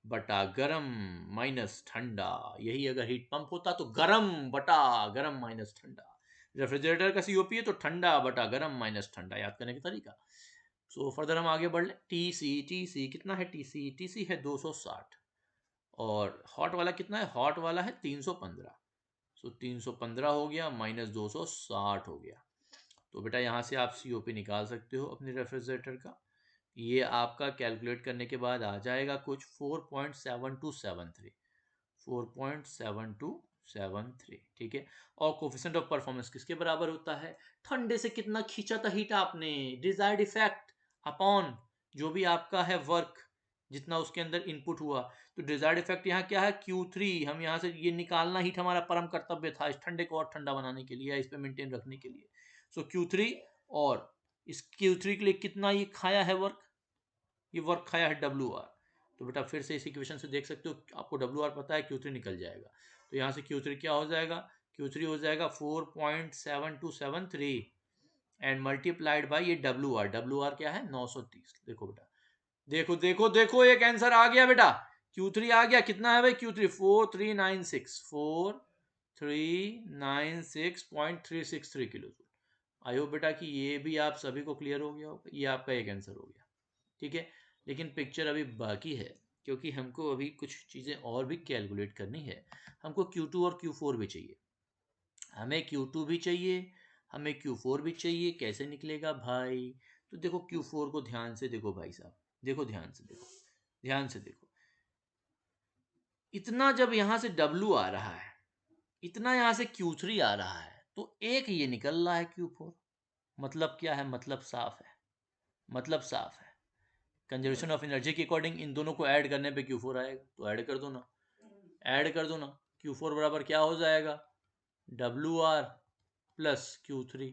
बटा गरम माइनस ठंडा, यही अगर हीट पंप होता तो गरम बटा गरम माइनस ठंडा। रेफ्रिजरेटर का सीओपी है तो ठंडा बटा गरम माइनस ठंडा, याद करने का तरीका। सो फर्दर हम आगे बढ़ लें, टीसी कितना है, टीसी है 260, और हॉट वाला कितना है, हॉट वाला है 315। सो 315 हो गया माइनस 260 हो गया। तो बेटा यहाँ से आप सीओपी निकाल सकते हो अपने रेफ्रिजरेटर का। ये आपका कैलकुलेट करने के बाद आ जाएगा कुछ 4.7273, 4.7273। ठीक है, और कोफिशिएंट ऑफ परफॉर्मेंस किसके बराबर होता है, ठंडे से कितना खींचा था हीट आपने, डिजायर्ड इफेक्ट अपॉन जो भी आपका है वर्क, जितना उसके अंदर इनपुट हुआ। तो डिजायर्ड इफेक्ट यहाँ क्या है, Q3, हम यहाँ से ये निकालना हीट हमारा परम कर्तव्य था इस ठंडे को और ठंडा बनाने के लिए, इस पे मेंटेन रखने के लिए। सो Q3, और इस Q3 के लिए कितना ये खाया है वर्क, ये वर्क खाया है WR। तो बेटा फिर से इस इक्वेशन से देख सकते हो, आपको WR पता है, Q3 निकल जाएगा। तो यहाँ से Q3 क्या हो जाएगा, Q3 हो जाएगा 4.7273 एंड मल्टीप्लाइड बाई ये WR क्या है 930। देखो बेटा, देखो एक आंसर आ गया बेटा, Q3 आ गया, कितना है भाई Q3, 4396, 4396.363 किलो जूल। आई होप बेटा कि ये भी आप सभी को क्लियर हो गया होगा, ये आपका एक आंसर हो गया। ठीक है, लेकिन पिक्चर अभी बाकी है, क्योंकि हमको अभी कुछ चीज़ें और भी कैलकुलेट करनी है। हमको Q2 और Q4 भी चाहिए, हमें Q2 भी चाहिए, हमें Q4 भी चाहिए। कैसे निकलेगा भाई, तो देखो Q4 को ध्यान से देखो भाई साहब, देखो ध्यान से देखो, ध्यान से देखो, इतना जब यहाँ से W आ रहा है, इतना यहाँ से Q3 आ रहा है, तो एक ये निकल रहा है Q4। मतलब क्या है, मतलब साफ है, मतलब साफ है, कंजर्वेशन ऑफ एनर्जी के अकॉर्डिंग इन दोनों को ऐड करने पे Q4 आएगा, तो ऐड कर दो ना, ऐड कर दो ना। Q4 बराबर क्या हो जाएगा, WR प्लस Q3।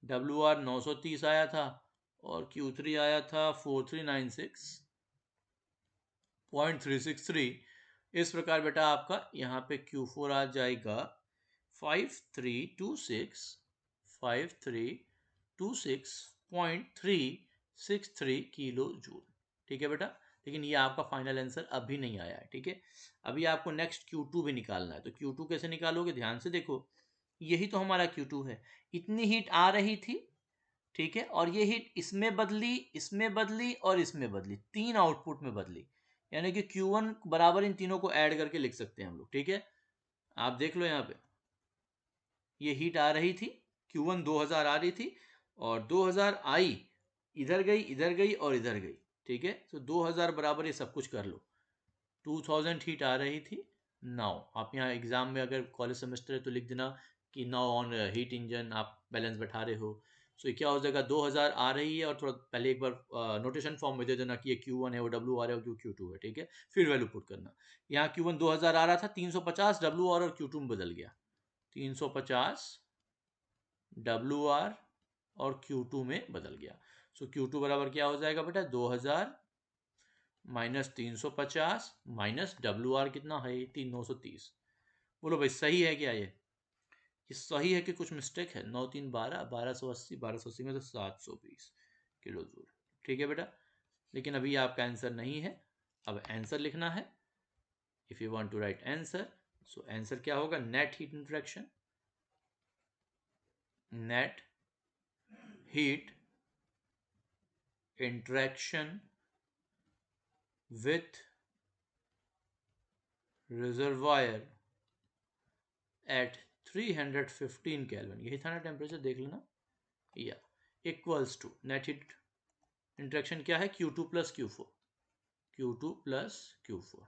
WR 930 आया था और Q3 आया था 4396.363। इस प्रकार बेटा आपका यहाँ पे Q4 आ जाएगा 5326, 5326.363 किलो जूल। ठीक है बेटा, लेकिन ये आपका फाइनल आंसर अभी नहीं आया है। ठीक है, अभी आपको नेक्स्ट Q2 भी निकालना है। तो Q2 कैसे निकालोगे, ध्यान से देखो, यही तो हमारा Q2 है, इतनी हीट आ रही थी। ठीक है, और ये हीट इसमें बदली, इसमें बदली और इसमें बदली, तीन आउटपुट में बदली, यानी कि Q1 बराबर इन तीनों को ऐड करके लिख सकते हैं हम लोग। ठीक है, आप देख लो यहाँ पे, ये हीट आ रही थी, Q1 2000 आ रही थी, और 2000 आई, इधर गई, इधर गई और इधर गई, ठीक है। तो 2000 बराबर ये सब कुछ कर लो, 2000 हीट आ रही थी। नाउ आप यहाँ एग्जाम में अगर कॉलेज सेमेस्टर है तो लिख देना कि नाउ ऑन हीट इंजन, आप बैलेंस बैठा रहे हो। सो ये क्या हो जाएगा, 2000 आ रही है, और थोड़ा पहले एक बार नोटेशन फॉर्म में दे देना कि ये Q1 है, वो WR है, और Q2 है, ठीक है। फिर वैल्यू पुट करना। यहाँ Q1 2000 आ रहा था, 350 WR और Q2 में बदल गया, 350 WR और Q2 में बदल गया। सो Q2 बराबर क्या हो जाएगा बेटा, 2000 माइनस 350 माइनस WR कितना है, 930। बोलो भाई सही है क्या ये सही है कि कुछ मिस्टेक है? 9 3 12, 1280, 1280 में तो 720 किलो जूल, ठीक है बेटा। लेकिन अभी आपका आंसर नहीं है, अब आंसर लिखना है। If you want to write answer, so answer क्या होगा, net heat interaction, net heat interaction with reservoir at 315 kelvin, यही था ना टेम्परेचर, देख लेना, या equals to net heat interaction क्या है, Q2 plus Q4, Q2 plus Q4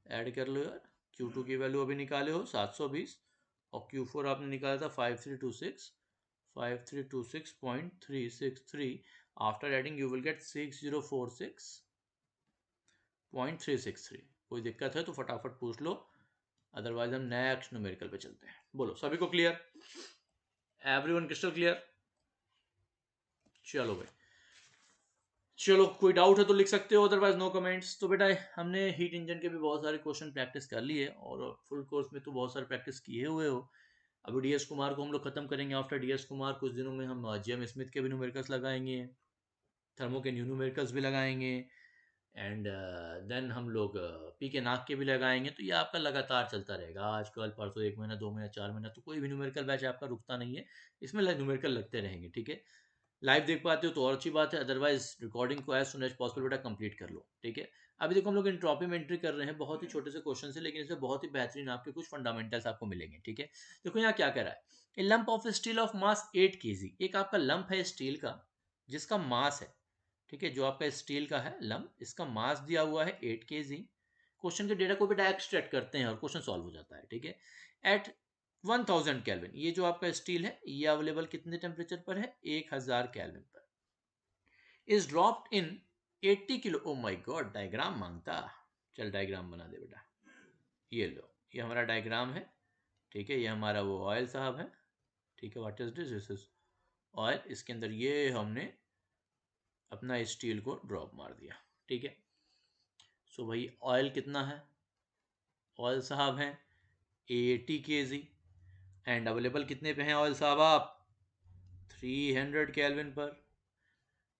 add कर लो यार। Q2 की वैल्यू अभी निकाले हो 720, और Q4 आपने निकाला था 5326.363। After adding you will get 6046.363। कोई दिक्कत है तो फटाफट पूछ लो, अदरवाइज हम नेक्स्ट न्यूमेरिकल पे चलते हैं। बोलो सभी को क्लियर, एवरीवन क्रिस्टल क्लियर? चलो भाई, चलो कोई डाउट है तो लिख सकते हो, अदरवाइज नो कमेंट्स। तो बेटा हमने हीट इंजन के भी बहुत सारे क्वेश्चन प्रैक्टिस कर लिए, और फुल कोर्स में तो बहुत सारे प्रैक्टिस किए हुए हो। अभी डीएस कुमार को हम लोग खत्म करेंगे। आफ्टर डीएस कुमार कुछ दिनों में हम जेएम स्मिथ के भी न्यूमेरिकल्स लगाएंगे, थर्मो के न्यू न्यूमेरिकल्स भी लगाएंगे, एंड देन हम लोग पी के नाक के भी लगाएंगे। तो ये आपका लगातार चलता रहेगा, आज कल परसों, 1 महीना 2 महीना 4 महीना, तो कोई भी न्यूमेरिकल बैच आपका रुकता नहीं है, इसमें न्यूमेरिकल लगते रहेंगे, ठीक है। लाइव देख पाते हो तो और अच्छी बात है, अदरवाइज रिकॉर्डिंग को एज सुन एज पॉसिबल बेटा कंप्लीट कर लो, ठीक है। अभी देखो हम लोग एंट्रोपी में एंट्री कर रहे हैं, बहुत ही छोटे से क्वेश्चन से, लेकिन इसमें बहुत ही बेहतरीन आपके कुछ फंडामेंटल्स आपको मिलेंगे, ठीक है। देखो यहाँ क्या कह रहा है, ए lump of steel of mass 8 kg, एक आपका लंप है स्टील का जिसका मास है, ठीक है, जो आपका स्टील का है लंप, इसका मास दिया हुआ है 8 kg। क्वेश्चन के डेटा को बेटा एक्सट्रैक्ट करते हैं और क्वेश्चन सॉल्व हो जाता है, ठीक है। एट 1000 केल्विन, ये जो आपका स्टील है ये अवेलेबल कितने टेम्परेचर पर है, 1000 केल्विन पर, is dropped in 80 kilo. O my God, diagram मांगता, चल डायग्राम बना दे बेटा। ये लो, ये हमारा डायग्राम है, ठीक है, ये हमारा वो ऑयल साहब है, ठीक है। What is this, this is oil, इसके अंदर ये हमने अपना स्टील को ड्रॉप मार दिया, ठीक है। सो भाई ऑयल कितना है, ऑयल साहब हैं 80 kg, एंड अवेलेबल कितने पे हैं ऑयल साहब आप, 300 केल्विन पर।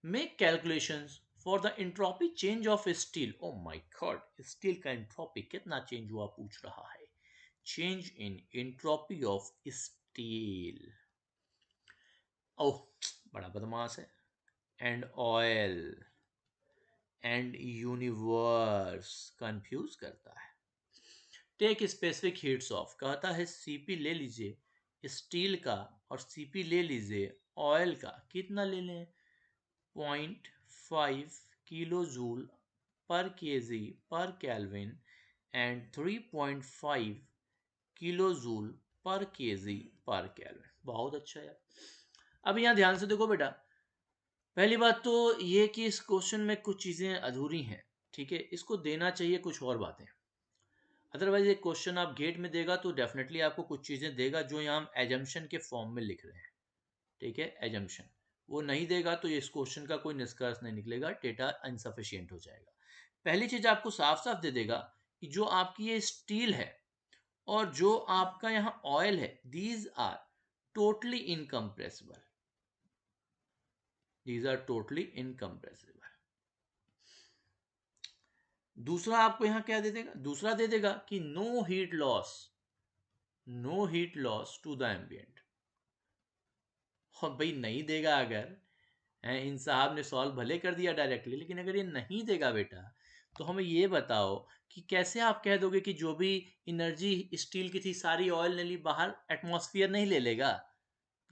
Make calculations for the entropy change of steel. Oh my God, steel का एंट्रोपी कितना चेंज हुआ पूछ रहा है, change in entropy of steel. ओह बड़ा बदमाश है, and oil and universe confuse करता है। टेक स्पेसिफिक हीट्स ऑफ, कहता है सीपी ले लीजिए स्टील का, और सीपी ले लीजिए ऑयल का, कितना ले लें, 0.5 किलो जूल पर केजी पर केल्विन, एंड 3.5 किलो जूल पर केजी पर केल्विन। बहुत अच्छा है। अब यहाँ ध्यान से देखो बेटा, पहली बात तो ये कि इस क्वेश्चन में कुछ चीजें अधूरी हैं, ठीक है, इसको देना चाहिए कुछ और बातें। अदरवाइज एक क्वेश्चन आप गेट में देगा तो डेफिनेटली आपको कुछ चीजें देगा जो यहाँ हम एजम्पशन के फॉर्म में लिख रहे हैं, ठीक है, एजम्पशन। वो नहीं देगा तो ये इस क्वेश्चन का कोई निष्कर्ष नहीं निकलेगा, डेटा इनसफिशियंट हो जाएगा। पहली चीज आपको साफ साफ दे देगा कि जो आपकी ये स्टील है और जो आपका यहाँ ऑयल है, these are totally incompressible, these are totally incompressible. दूसरा आपको यहाँ क्या दे देगा, दूसरा दे देगा कि no heat loss, no heat loss to the ambient. और भाई नहीं देगा अगर, इन साहब ने सॉल्व भले कर दिया डायरेक्टली, लेकिन अगर ये नहीं देगा बेटा तो हमें ये बताओ कि कैसे आप कह दोगे कि जो भी एनर्जी स्टील की थी सारी ऑयल ने ली बाहर, एटमॉस्फेयर नहीं ले लेगा,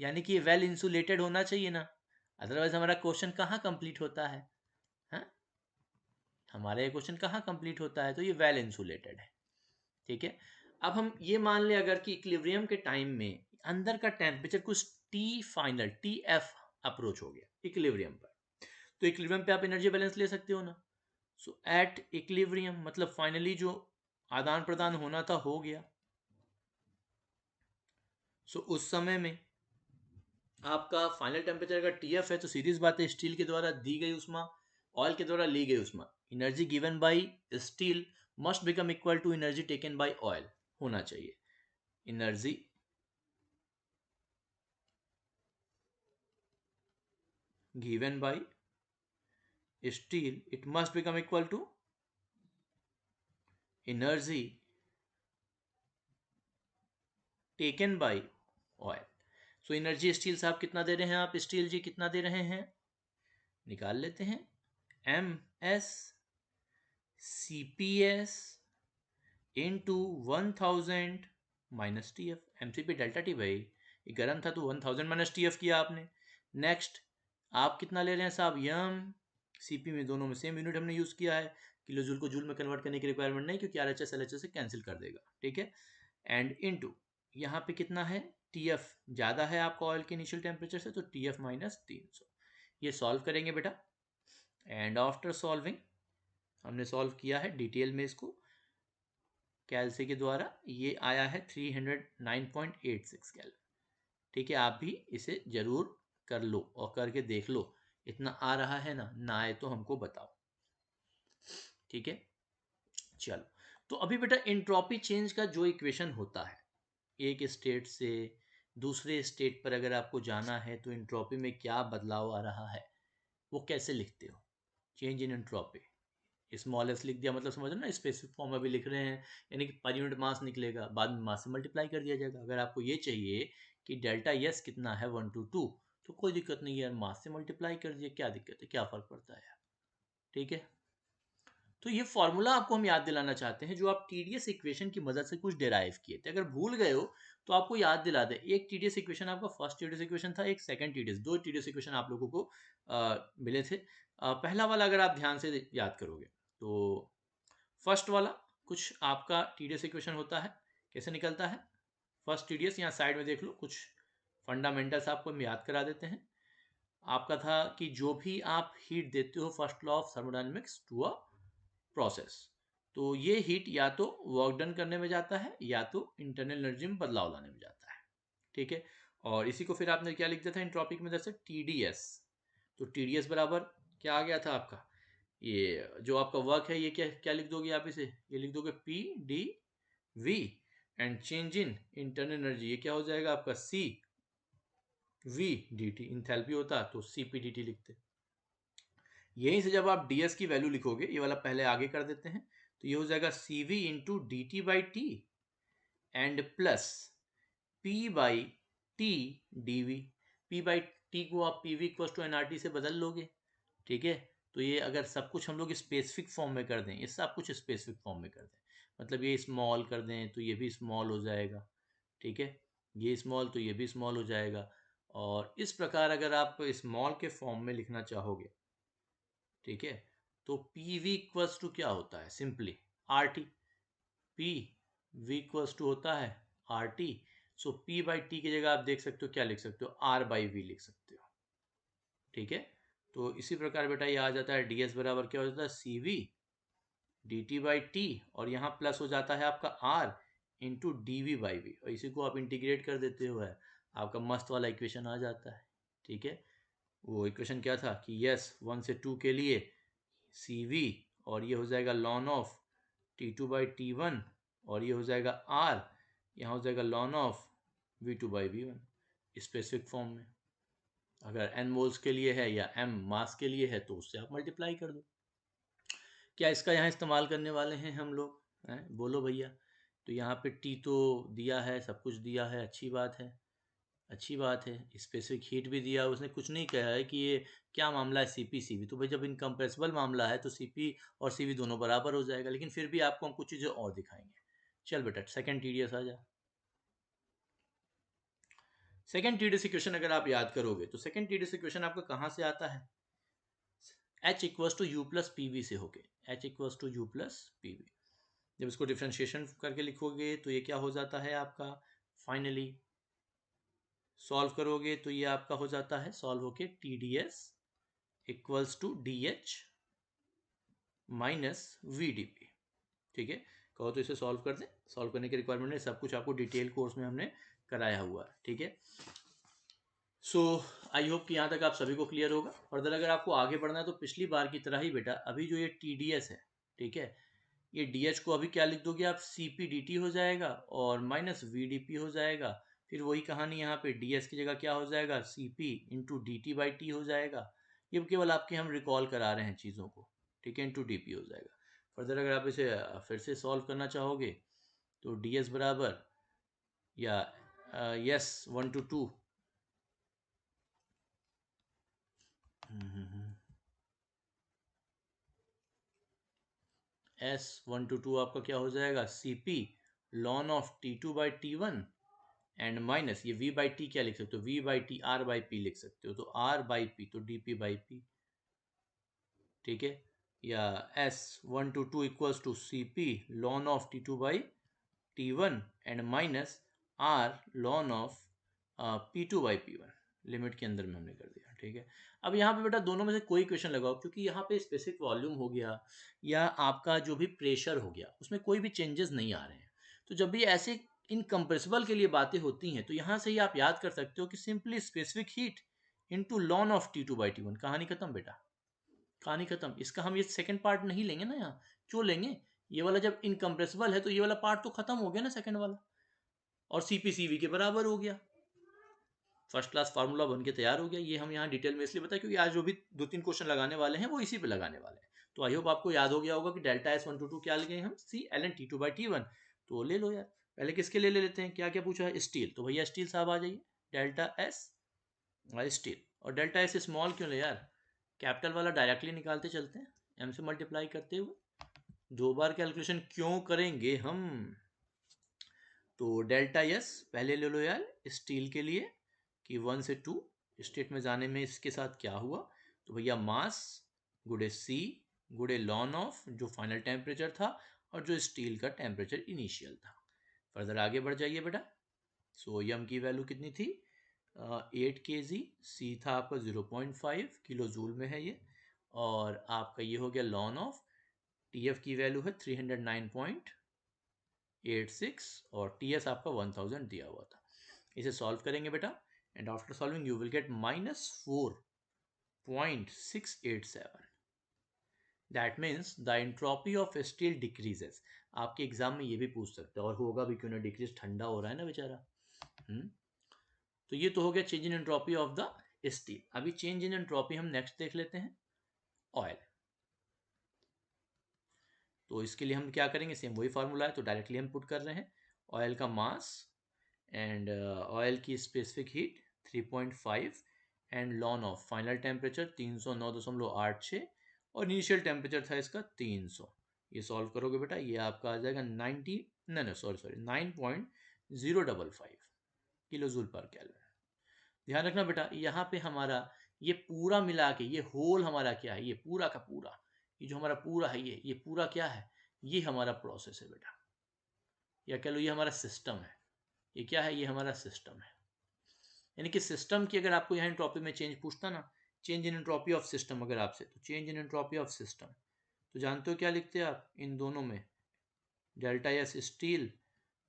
यानी कि ये वेल इंसुलेटेड होना चाहिए ना, अदरवाइज हमारा क्वेश्चन कहाँ कंप्लीट होता है, हाँ? हमारा ये क्वेश्चन कहाँ कंप्लीट होता है, तो ये वेल इंसुलेटेड है। ठीक है, अब हम ये मान लें अगर कि इक्विलिब्रियम के टाइम में अंदर का टेम्परेचर कुछ T final T F approach हो गया इक्विलिब्रियम पर, तो इक्विलिब्रियम पे आप एनर्जी बैलेंस ले सकते हो ना। सो एट इक्विलिब्रियम मतलब फाइनली जो आदान प्रदान होना था हो गया। सो उस समय में आपका फाइनल टेम्परेचर अगर टीएफ है तो सीरीज बात है स्टील के द्वारा दी गई उष्मा ऑयल के द्वारा ली गई उष्मा, energy given by steel must become equal to energy taken by oil होना चाहिए। Energy given by steel, it must become equal to energy taken by oil। So energy steel साहब कितना दे रहे हैं आप, स्टील जी कितना दे रहे हैं, निकाल लेते हैं, M S C P S into 1000 minus T F. M C P delta T भाई, ये गर्म था तो 1000 माइनस टी एफ किया आपने। नेक्स्ट आप कितना ले रहे हैं साहब, यम सीपी में दोनों में सेम यूनिट हमने यूज़ किया है, किलो जूल को जूल में कन्वर्ट करने की रिक्वायरमेंट नहीं क्योंकि R H S L H S से कैंसिल कर देगा। ठीक है, एंड इनटू यहाँ पे कितना है, टी एफ ज़्यादा है आपका ऑयल के इनिशियल टेम्परेचर से, तो टी एफ माइनस 300। ये सॉल्व करेंगे बेटा, एंड आफ्टर सॉल्विंग हमने सॉल्व किया है डिटेल में इसको कैलसी के द्वारा, ये आया है 309.86 कैल। ठीक है, आप भी इसे जरूर कर लो और करके देख लो, इतना आ रहा है ना आए तो हमको बताओ। ठीक है, चलो तो अभी बेटा इंट्रोपी चेंज का जो इक्वेशन होता है, एक स्टेट से दूसरे स्टेट पर अगर आपको जाना है तो इंट्रोपी में क्या बदलाव आ रहा है वो कैसे लिखते हो, change in entropy, small S लिख दिया मतलब समझ लो ना, स्पेसिफिक फॉर्म अभी लिख रहे हैं, यानी कि पर यूनिट मास निकलेगा, बाद में मास से मल्टीप्लाई कर दिया जाएगा। अगर आपको ये चाहिए कि डेल्टा यस कितना है 1 to 2, तो कोई दिक्कत नहीं है यार, मास से मल्टीप्लाई कर दिए, क्या दिक्कत है, क्या फ़र्क पड़ता है यार। ठीक है, तो ये फॉर्मूला आपको हम याद दिलाना चाहते हैं जो आप टीडीएस इक्वेशन की मदद से कुछ डिराइव किए थे, अगर भूल गए हो तो आपको याद दिला दे। एक टीडीएस इक्वेशन आपका फर्स्ट टीडीएस इक्वेशन था, एक सेकंड टीडीएस, दो टीडीएस इक्वेशन आप लोगों को मिले थे। पहला वाला अगर आप ध्यान से याद करोगे तो फर्स्ट वाला कुछ आपका टीडीएस इक्वेशन होता है, कैसे निकलता है फर्स्ट टीडीएस, यहाँ साइड में देख लो, कुछ फंडामेंटल्स आपको हम याद करा देते हैं। आपका था कि जो भी आप हीट देते हो first law of thermodynamics to a process, तो ये हीट या तो वर्क डन करने में जाता है या तो इंटरनल एनर्जी में बदलाव लाने में जाता है। ठीक है, और इसी को फिर आपने क्या लिख दिया था इंट्रोपिक में, जैसे टीडीएस, तो टीडीएस बराबर क्या आ गया था आपका, ये जो आपका वर्क है ये क्या क्या लिख दोगे आप, इसे ये लिख दोगे P D V, and change in internal energy ये क्या हो जाएगा आपका C V D T, enthalpy होता तो सी पी डी टी लिखते। यहीं से जब आप ds की वैल्यू लिखोगे, ये वाला पहले आगे कर देते हैं, तो ये हो जाएगा C V into D T by T and plus P by T D V. P by T को आप P V equal to N R T से बदल लोगे। ठीक है, तो ये अगर सब कुछ हम लोग स्पेसिफिक फॉर्म में कर दें, ये सब कुछ स्पेसिफिक फॉर्म में कर दें, मतलब ये स्मॉल कर दें तो ये भी स्मॉल हो जाएगा। ठीक है, ये स्मॉल तो ये भी स्मॉल हो जाएगा, और इस प्रकार अगर आप स्मॉल के फॉर्म में लिखना चाहोगे, ठीक है, तो पी वी इक्वल्स टू क्या होता है, simply R T, P V equals to होता है R T. So P by T की जगह आप देख सकते हो क्या लिख सकते हो, आर बाई वी लिख सकते हो। ठीक है, तो इसी प्रकार बेटा ये आ जाता है डी एस बराबर क्या हो जाता है C V D T by T, और यहाँ प्लस हो जाता है आपका R into D V by V, और इसी को आप इंटीग्रेट कर देते हो, है आपका मस्त वाला इक्वेशन आ जाता है। ठीक है, वो इक्वेशन क्या था कि यस 1 से 2 के लिए सी वी, और ये हो जाएगा लॉन ऑफ T2/T1, और ये हो जाएगा R, यहाँ हो जाएगा lawn of V2/V1 specific form में। अगर n मोल्स के लिए है या m मास के लिए है तो उससे आप मल्टीप्लाई कर दो। क्या इसका यहाँ इस्तेमाल करने वाले हैं हम लोग, हैं बोलो भैया। तो यहाँ पे T तो दिया है, सब कुछ दिया है, अच्छी बात है, अच्छी बात है, स्पेसिफिक हीट भी दिया, उसने कुछ नहीं कहा है कि ये क्या मामला है सीपी सीवी, तो भाई जब इनकम्प्रेसिबल मामला है तो सीपी और सीवी दोनों बराबर हो जाएगा, लेकिन फिर भी आपको हम कुछ चीज़ें और दिखाएंगे। चल बेटा सेकंड टीडीएस आ जा। सेकंड टीडीएस इक्वेशन अगर आप याद करोगे तो सेकंड टीडीएस इक्वेशन आपका कहाँ से आता है, H equals to U plus P V से होके, H equals to U plus P V. जब इसको डिफ्रेंशिएशन करके लिखोगे तो ये क्या हो जाता है आपका, फाइनली सॉल्व करोगे तो ये आपका हो जाता है सॉल्व होके T D S equals to D H minus V D P. ठीक है, कहो तो इसे सॉल्व कर दें। सॉल्व करने की रिक्वायरमेंट है, सब कुछ आपको डिटेल कोर्स में हमने कराया हुआ है। ठीक है, सो आई होप कि यहाँ तक आप सभी को क्लियर होगा। फर्दर अगर आपको आगे बढ़ना है तो पिछली बार की तरह ही बेटा, अभी जो ये टी डी एस है, ठीक है, ये डी एच को अभी क्या लिख दोगे आप, सी पी डी टी हो जाएगा और माइनस वी डी पी हो जाएगा। फिर वही कहानी यहाँ पे डी एस की जगह क्या हो जाएगा, C P into D T by T हो जाएगा। ये केवल आपके हम रिकॉल करा रहे हैं चीज़ों को, ठीक है, इंटू डी पी हो जाएगा। फर्दर अगर आप इसे फिर से सॉल्व करना चाहोगे तो डी एस बराबर या यस 1 to 2 S 1 to 2 आपका क्या हो जाएगा, C P ln of T2/T1 and minus ये V बाई टी क्या लिख सकते हो, V by T R by P लिख सकते हो, तो R बाई पी तो DP बाई पी। ठीक है, या S 1 to 2 equals to C P ln of T2/T1 and minus R ln of P2/P1, limit के अंदर में हमने कर दिया। ठीक है, अब यहाँ पे बेटा दोनों में से कोई क्वेश्चन लगाओ, क्योंकि यहाँ पे स्पेसिफिक वॉल्यूम हो गया या आपका जो भी प्रेशर हो गया उसमें कोई भी चेंजेस नहीं आ रहे हैं। तो जब भी ऐसे इनकम्प्रेसिबल के लिए बातें होती हैं तो यहाँ से ही आप याद कर सकते हो कि simply specific heat into lawn of T2/T1, कहानी खत्म बेटा, कहानी खत्म। इसका हम ये सेकंड पार्ट नहीं लेंगे ना यहाँ, क्यों लेंगे, ये वाला जब इनकम्प्रेसिबल है तो ये वाला पार्ट तो खत्म हो गया ना सेकंड वाला, और सीपीसीवी के बराबर हो गया, फर्स्ट क्लास फार्मूला बन के तैयार हो गया। ये हम यहाँ डिटेल में इसलिए बताया क्योंकि आज जो भी 2-3 क्वेश्चन लगाने वाले हैं वो इसी पे लगाने वाले हैं। तो आई होप आपको याद हो गया होगा कि डेल्टा S 1 to 2 क्या लिखे हम, सी एल एन T2/T1। तो ले लो यार, पहले किसके लिए ले लेते हैं, क्या क्या पूछा है, स्टील, तो भैया स्टील साहब आ जाइए, डेल्टा एस स्टील। और डेल्टा एस स्मॉल क्यों ले यार, कैपिटल वाला डायरेक्टली निकालते चलते हैं एम से मल्टीप्लाई करते हुए, 2 बार कैलकुलेशन क्यों करेंगे हम। तो डेल्टा एस पहले ले लो यार स्टील के लिए कि 1 से 2 स्टेट में जाने में इसके साथ क्या हुआ, तो भैया मास गुड़े सी गुड़े लॉन ऑफ जो फाइनल टेम्परेचर था और जो स्टील का टेम्परेचर इनिशियल था। फर्दर आगे बढ़ जाइए बेटा। सो यम की वैल्यू कितनी थी, 8 kg, सी था आपका 0.5 किलो जूल में है ये, और आपका ये हो गया लॉन ऑफ, टी एफ की वैल्यू है 309.86 और टी एस आपका 1000 दिया हुआ था। इसे सॉल्व करेंगे बेटा and after solving you will get -4.687। That means the entropy of steel decreases. आपके एग्जाम में ये भी पूछ सकते हैं, और होगा भी क्यों ना, डिक्रीज ठंडा हो रहा है ना बेचारा। तो ये तो हो गया change in entropy of the steel. अभी चेंज इन एंट्रोपी हम नेक्स्ट देख लेते हैं, ऑयल। तो इसके लिए हम क्या करेंगे, सेम वही फार्मूला है तो डायरेक्टली हम पुट कर रहे हैं, ऑयल का मास एंड ऑयल की specific heat 3.5 and lawn of final temperature 309.86 और इनिशियल टेम्परेचर था इसका 300। ये सॉल्व करोगे बेटा, ये आपका आ जाएगा 90, नहीं सॉरी 9.055 किलो जूल पर केल्विन। ध्यान रखना बेटा, यहाँ पे हमारा ये पूरा मिला के ये होल हमारा क्या है, ये पूरा का पूरा, ये जो हमारा पूरा है ये पूरा क्या है, ये हमारा प्रोसेस है बेटा, या कह लो ये हमारा सिस्टम है। ये क्या है, ये हमारा सिस्टम है। यानी कि सिस्टम की अगर आपको यहाँ एंट्रोपी में चेंज पूछता ना, change in entropy of system अगर आपसे, तो change in entropy of system, तो जानते हो क्या लिखते हैं आप इन दोनों में, delta S steel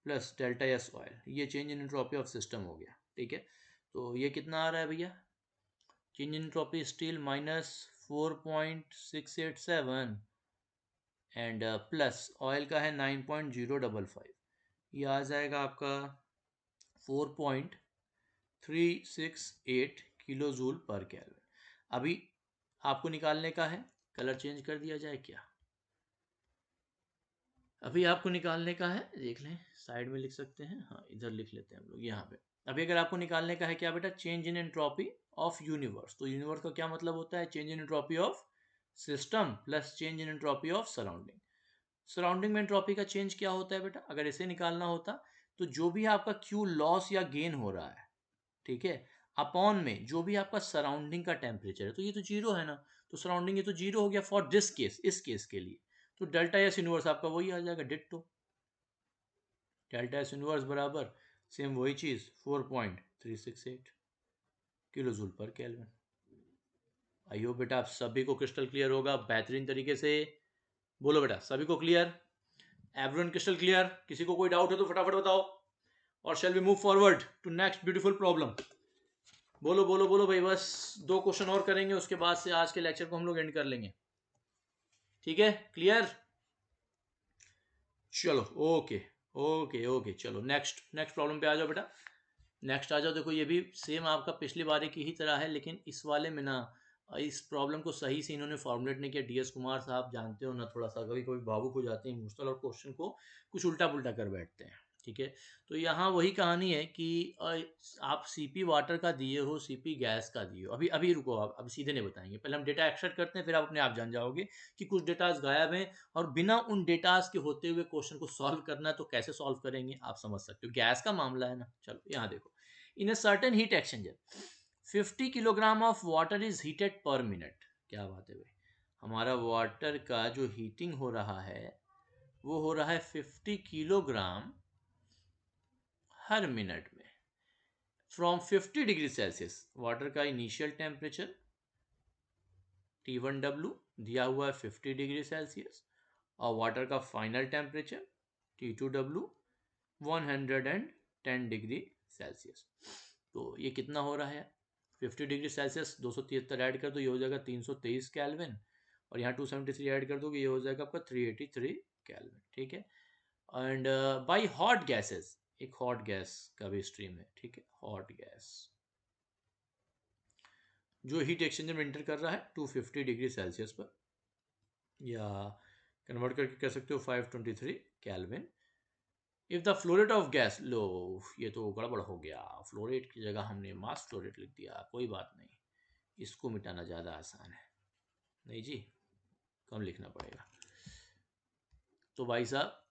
plus delta S oil, ये change in entropy of system हो गया। ठीक है, तो ये कितना आ रहा है भैया, change in entropy steel -4.687 and plus oil का है 9.055, ये आ जाएगा आपका 4.368 किलो जूल पर केल्विन। अभी आपको निकालने का है, कलर चेंज कर दिया जाए क्या, अभी आपको निकालने का है, देख लें साइड में लिख सकते हैं, हाँ इधर लिख लेते हैं हम लोग यहाँ पे। अभी अगर आपको निकालने का है क्या बेटा, change in entropy of universe, तो यूनिवर्स का क्या मतलब होता है, change in entropy of system plus change in entropy of surrounding. Surrounding में एंट्रोपी का चेंज क्या होता है बेटा, अगर इसे निकालना होता तो जो भी आपका क्यू लॉस या गेन हो रहा है, ठीक है, अपॉन में जो भी आपका सराउंडिंग का टेम्परेचर है, तो ये तो जीरो है ना, तो सराउंडिंग ये तो जीरो हो गया फॉर दिस केस, इस केस के लिए। तो डेल्टा एस इनवर्स आपका वही आ जाएगा, डिट्टो। डेल्टा एस इनवर्स बराबर सेम वही चीज़ 4.368 किलो जूल पर केल्विन। आई होप बेटा आप सभी को क्रिस्टल क्लियर होगा बेहतरीन तरीके से। बोलो बेटा सभी को क्लियर? Everyone crystal clear? किसी को कोई डाउट है तो फटाफट बताओ, और shall we move forward to next beautiful problem. बोलो बोलो बोलो भाई, बस 2 क्वेश्चन और करेंगे, उसके बाद से आज के लेक्चर को हम लोग एंड कर लेंगे। ठीक है, क्लियर? चलो ओके ओके ओके, चलो नेक्स्ट नेक्स्ट प्रॉब्लम पे आ जाओ बेटा, नेक्स्ट आ जाओ। देखो ये भी सेम आपका पिछली बारी की ही तरह है, लेकिन इस वाले में ना इस प्रॉब्लम को सही से इन्होंने फॉर्मुलेट नहीं किया। डीएस कुमार साहब जानते हो ना, थोड़ा सा कभी कभी भावुक हो जाते हैं इमोशनल, और क्वेश्चन को कुछ उल्टा पुल्टा कर बैठते हैं। ठीक है, तो यहाँ वही कहानी है कि आप सीपी वाटर का दिए हो, सीपी गैस का दिए हो। अभी अभी रुको, आप अभी सीधे नहीं बताएंगे, पहले हम डेटा एक्सट्रैक्ट करते हैं, फिर आप अपने आप जान जाओगे कि कुछ डेटास गायब हैं, और बिना उन डेटास के होते हुए क्वेश्चन को सॉल्व करना है तो कैसे सॉल्व करेंगे आप समझ सकते हो। गैस का मामला है ना। चलो यहाँ देखो, इन a certain heat exchanger 50 kilogram of water is heated पर मिनट। क्या बात है भाई, हमारा वाटर का जो हीटिंग हो रहा है वो हो रहा है 50 किलोग्राम हर मिनट में, फ्रॉम 50 डिग्री सेल्सियस। वाटर का इनिशियल टेम्परेचर T1W दिया हुआ है 50 डिग्री सेल्सियस, और वाटर का final temperature T2W 110 degree Celsius. तो ये कितना हो रहा है, 50 डिग्री सेल्सियस 273 ऐड कर दो, ये हो जाएगा 323 केल्विन, और यहाँ 273 ऐड कर दो, ये हो जाएगा आपका 383 केल्विन। ठीक है, एंड बाई हॉट गैसेस, एक हॉट गैस का भी स्ट्रीम है। ठीक है, हॉट गैस जो हीट एक्सचेंजर में एंटर कर रहा है 250 डिग्री सेल्सियस पर, या कन्वर्ट करके कर सकते हो 523 kelvin. If the flow rate of gas, लो ये तो गड़बड़ हो गया, फ्लोरेट की जगह हमने मास फ्लोरेट लिख दिया। कोई बात नहीं, इसको मिटाना ज़्यादा आसान है। नहीं जी, कम लिखना पड़ेगा। तो भाई साहब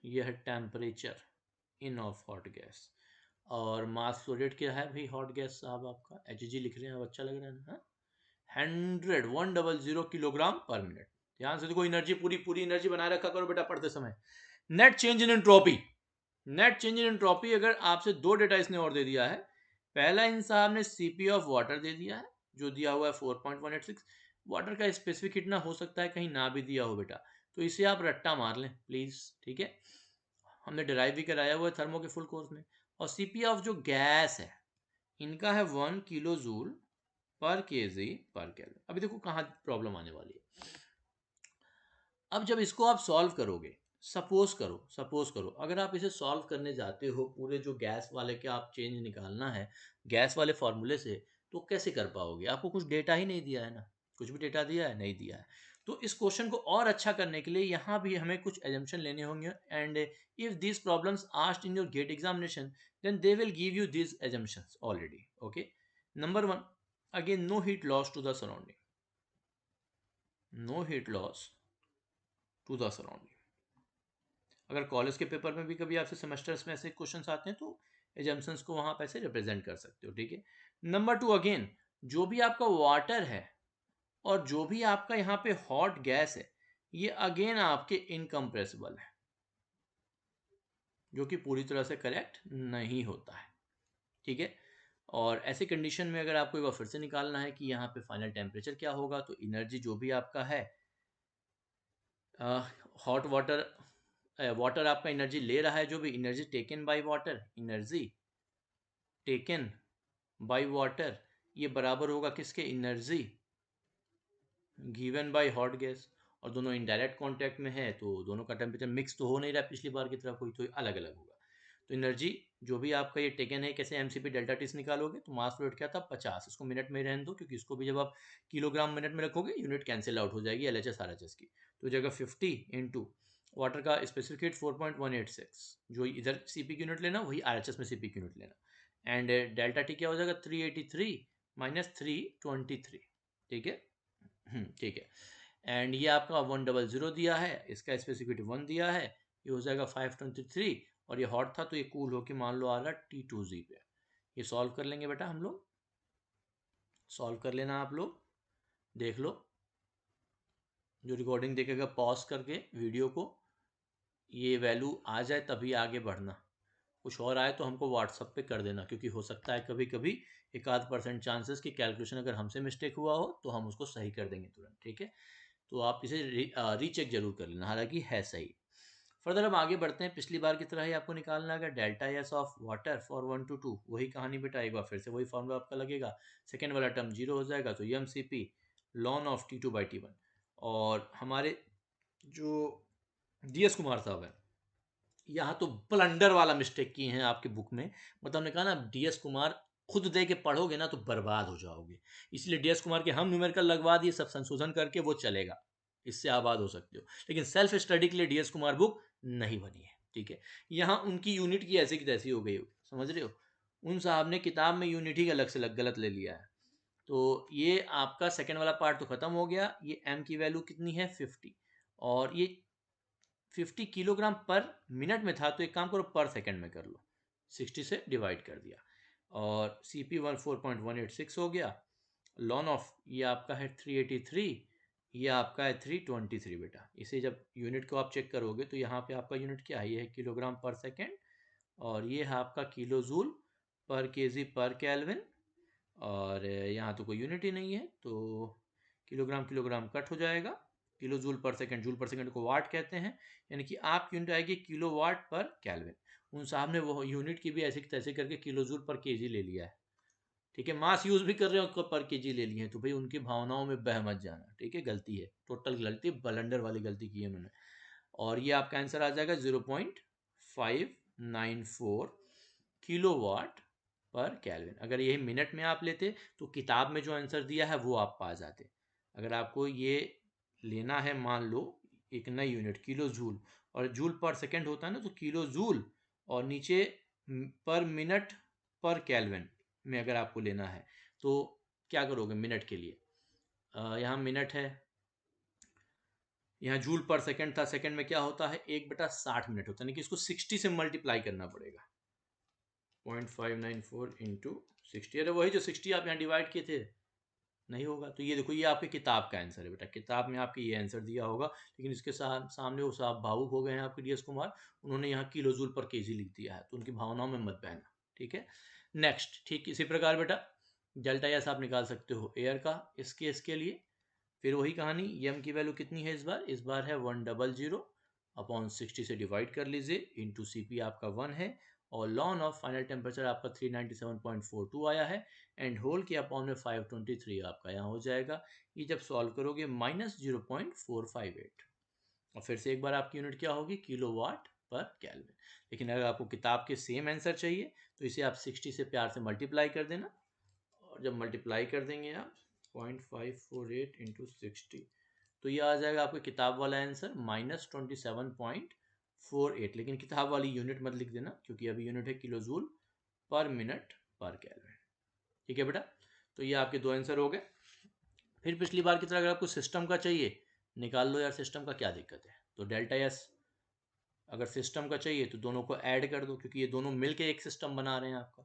ये है temperature in of hot gas, और मास फ्लोरेट क्या है भाई हॉट गैस साहब, आपका HG लिख रहे हैं, अब अच्छा लग रहा है ना। 100 किलोग्राम पर मिनट। ध्यान से देखो, एनर्जी पूरी पूरी एनर्जी बनाए रखा करो बेटा पढ़ते समय। Net change in entropy, net change in entropy अगर आपसे 2 डेटा इसने और दे दिया है। पहला इन साहब ने सीपी ऑफ वाटर दे दिया है, जो दिया हुआ है 4.186। वाटर का स्पेसिफिक कितना हो सकता है, कहीं ना भी दिया हो बेटा, तो इसे आप रट्टा मार लें प्लीज। ठीक है, हमने डिराइव भी कराया हुआ है थर्मो के फुल कोर्स में। और सीपी ऑफ जो गैस है इनका है 1 किलो जूल पर केजी पर केल्विन। अभी देखो कहाँ प्रॉब्लम आने वाली है। अब जब इसको आप सॉल्व करोगे, सपोज करो अगर आप इसे सॉल्व करने जाते हो, पूरे जो गैस वाले के आप चेंज निकालना है गैस वाले फॉर्मूले से, तो कैसे कर पाओगे? आपको कुछ डेटा ही नहीं दिया है ना, कुछ भी डेटा दिया है नहीं दिया है। तो इस क्वेश्चन को और अच्छा करने के लिए यहाँ भी हमें कुछ एजम्पशन लेने होंगे, and if these problems asked in your GATE examination then they will give you these assumptions already. Okay, number 1, again no heat loss to the surrounding, no heat loss to the surrounding. अगर college के paper में भी कभी आपसे semesters में ऐसे questions आते हैं तो एजम्पशंस को वहां पे ऐसे रिप्रेजेंट कर सकते हो। ठीक है, नंबर 2, अगेन जो भी आपका वाटर है और जो भी आपका यहाँ पे हॉट गैस है, ये अगेन आपके इनकम्प्रेसिबल है, जो कि पूरी तरह से करेक्ट नहीं होता है। ठीक है, और ऐसे कंडीशन में अगर आपको एक बार फिर से निकालना है कि यहाँ पे फाइनल टेम्परेचर क्या होगा, तो एनर्जी जो भी आपका है, हॉट वाटर, वाटर आपका एनर्जी ले रहा है, जो भी energy taken by water, energy taken by water, ये बराबर होगा किसके, energy given by hot gas. और दोनों इनडायरेक्ट कांटेक्ट में है तो दोनों का टेम्परेचर मिक्स तो हो नहीं रहा पिछली बार की तरह, कोई तो अलग अलग होगा। तो एनर्जी जो भी आपका ये टेकन है, कैसे एमसीपी डेल्टा टी से निकालोगे, तो मास फ्लो रेट क्या था 50, इसको मिनट में रहने दो, क्योंकि इसको भी जब आप किलोग्राम मिनट में रखोगे यूनिट कैंसिल आउट हो जाएगी LHS RHS की। तो जगह 50 इंटू वाटर का स्पेसिफिक हीट 4.186, जो इधर सीपी की यूनिट लेना वही RHS में सीपी की यूनिट लेना, एंड डेल्टा टी क्या हो जाएगा 383 माइनस 323। ठीक है, ठीक है, एंड ये आपका 100 दिया है, इसका स्पेसिफिक 1 दिया है, ये हो जाएगा 523, और ये हॉट था तो ये कूल होके मान लो आ रहा T2Z पे। ये सॉल्व कर लेंगे बेटा हम लोग, सॉल्व कर लेना आप लोग, देख लो, जो रिकॉर्डिंग देखेगा पॉज करके वीडियो को, ये वैल्यू आ जाए तभी आगे बढ़ना, कुछ और आए तो हमको व्हाट्सअप पे कर देना, क्योंकि हो सकता है कभी कभी 1-8% चांसेस कि कैलकुलेशन अगर हमसे मिस्टेक हुआ हो तो हम उसको सही कर देंगे तुरंत, ठीक है। तो आप इसे रीचेक जरूर कर लेना, हालांकि है सही। फर्दर हम आगे बढ़ते हैं, पिछली बार की तरह ही आपको निकालना है delta S of water for 1 to 2, वही कहानी बेटा, एक बार फिर से वही फॉर्मूला आपका लगेगा, सेकेंड वाला टर्म जीरो हो जाएगा, तो M C P ln of T2/T1। और हमारे जो DS कुमार साहब है, यहाँ तो ब्लंडर वाला मिस्टेक किए हैं आपके बुक में, मतलब हमने कहा ना DS कुमार खुद दे के पढ़ोगे ना तो बर्बाद हो जाओगे, इसलिए DS कुमार के हम न्यूमेरिकल लगवा दिए, सब संशोधन करके वो चलेगा, इससे आबाद हो सकते हो, लेकिन सेल्फ स्टडी के लिए DS कुमार बुक नहीं बनी है, ठीक है। यहाँ उनकी यूनिट की ऐसी की तैसी हो गई, समझ रहे हो, उन साहब ने किताब में यूनिट ही अलग से गलत ले लिया है। तो ये आपका सेकेंड वाला पार्ट तो खत्म हो गया, ये m की वैल्यू कितनी है 50, और ये 50 किलोग्राम पर मिनट में था, तो एक काम करो पर सेकंड में कर लो, 60 से डिवाइड कर दिया, और CP 14.186 हो गया, लॉन ऑफ ये आपका है 383, ये आपका है 323 बेटा। इसे जब यूनिट को आप चेक करोगे तो यहाँ पे आपका यूनिट क्या है, ये है किलोग्राम पर सेकेंड, और ये है आपका किलो जूल पर केजी पर केल्विन, और यहाँ तो कोई यूनिट ही नहीं है, तो किलोग्राम किलोग्राम कट हो जाएगा, किलो जूल पर सेकंड को वाट कहते हैं, यानी कि आप यूनिट आएगी किलो वाट पर केल्विन। उन साहब ने वो यूनिट की भी ऐसे तैसे करके किलो जूल पर केजी ले लिया है, ठीक है, मास यूज भी कर रहे हो पर केजी ले लिए हैं, तो भाई उनकी भावनाओं में बह मत जाना, ठीक है, गलती है, टोटल गलती, ब्लंडर वाली गलती की है उन्होंने। और ये आपका आंसर आ जाएगा 0.594 किलो वाट पर केल्विन। अगर यही मिनट में आप लेते तो किताब में जो आंसर दिया है वो आप पा जाते। अगर आपको ये लेना है, मान लो एक नई यूनिट किलो जूल, और जूल पर सेकंड होता है ना, तो किलो जूल और नीचे पर मिनट पर केल्विन में अगर आपको लेना है तो क्या करोगे मिनट के लिए, यहाँ मिनट है, यहाँ जूल पर सेकंड था, सेकंड में क्या होता है 1/60 मिनट होता है, यानी कि इसको 60 से मल्टीप्लाई करना पड़ेगा, 0.594 इंटू 60, अरे वही जो 60 आप यहाँ डिवाइड किए थे, नहीं होगा, तो ये देखो ये आपकी किताब का आंसर है बेटा, किताब में आपके ये आंसर दिया होगा, लेकिन इसके सामने वो साहब भावुक हो गए हैं आपके DS कुमार, उन्होंने यहाँ किलो जूल पर केजी लिख दिया है, तो उनकी भावनाओं में मत बहना, ठीक है। नेक्स्ट, ठीक इसी प्रकार बेटा डेल्टा एस आप निकाल सकते हो एयर का इस केस के लिए, फिर वही कहानी, एम की वैल्यू कितनी है इस बार है 100 अपॉन 60 से डिवाइड कर लीजिए, इंटू CP आपका 1 है, और लॉन ऑफ फाइनल टेम्परेचर आपका 397.42 आया है, एंड होल के अपॉन में 523 आपका यहाँ हो जाएगा, ये जब सॉल्व करोगे -0.458, और फिर से एक बार आपकी यूनिट क्या होगी किलो वाट पर केल्विन। लेकिन अगर आपको किताब के सेम आंसर चाहिए तो इसे आप 60 से प्यार से मल्टीप्लाई कर देना, और जब मल्टीप्लाई कर देंगे आप 0.548 इंटू 60, तो ये आ जाएगा आपका किताब वाला आंसर -27.48, लेकिन किताब वाली यूनिट मत लिख देना क्योंकि अभी यूनिट है किलो जूल पर मिनट पर केल्विन, ठीक है बेटा। तो ये आपके दो आंसर हो गए। फिर पिछली बार की तरह अगर आपको सिस्टम का चाहिए, निकाल लो यार, सिस्टम का क्या दिक्कत है, तो डेल्टा एस अगर सिस्टम का चाहिए तो दोनों को ऐड कर दो, क्योंकि ये दोनों मिलके एक सिस्टम बना रहे हैं आपका,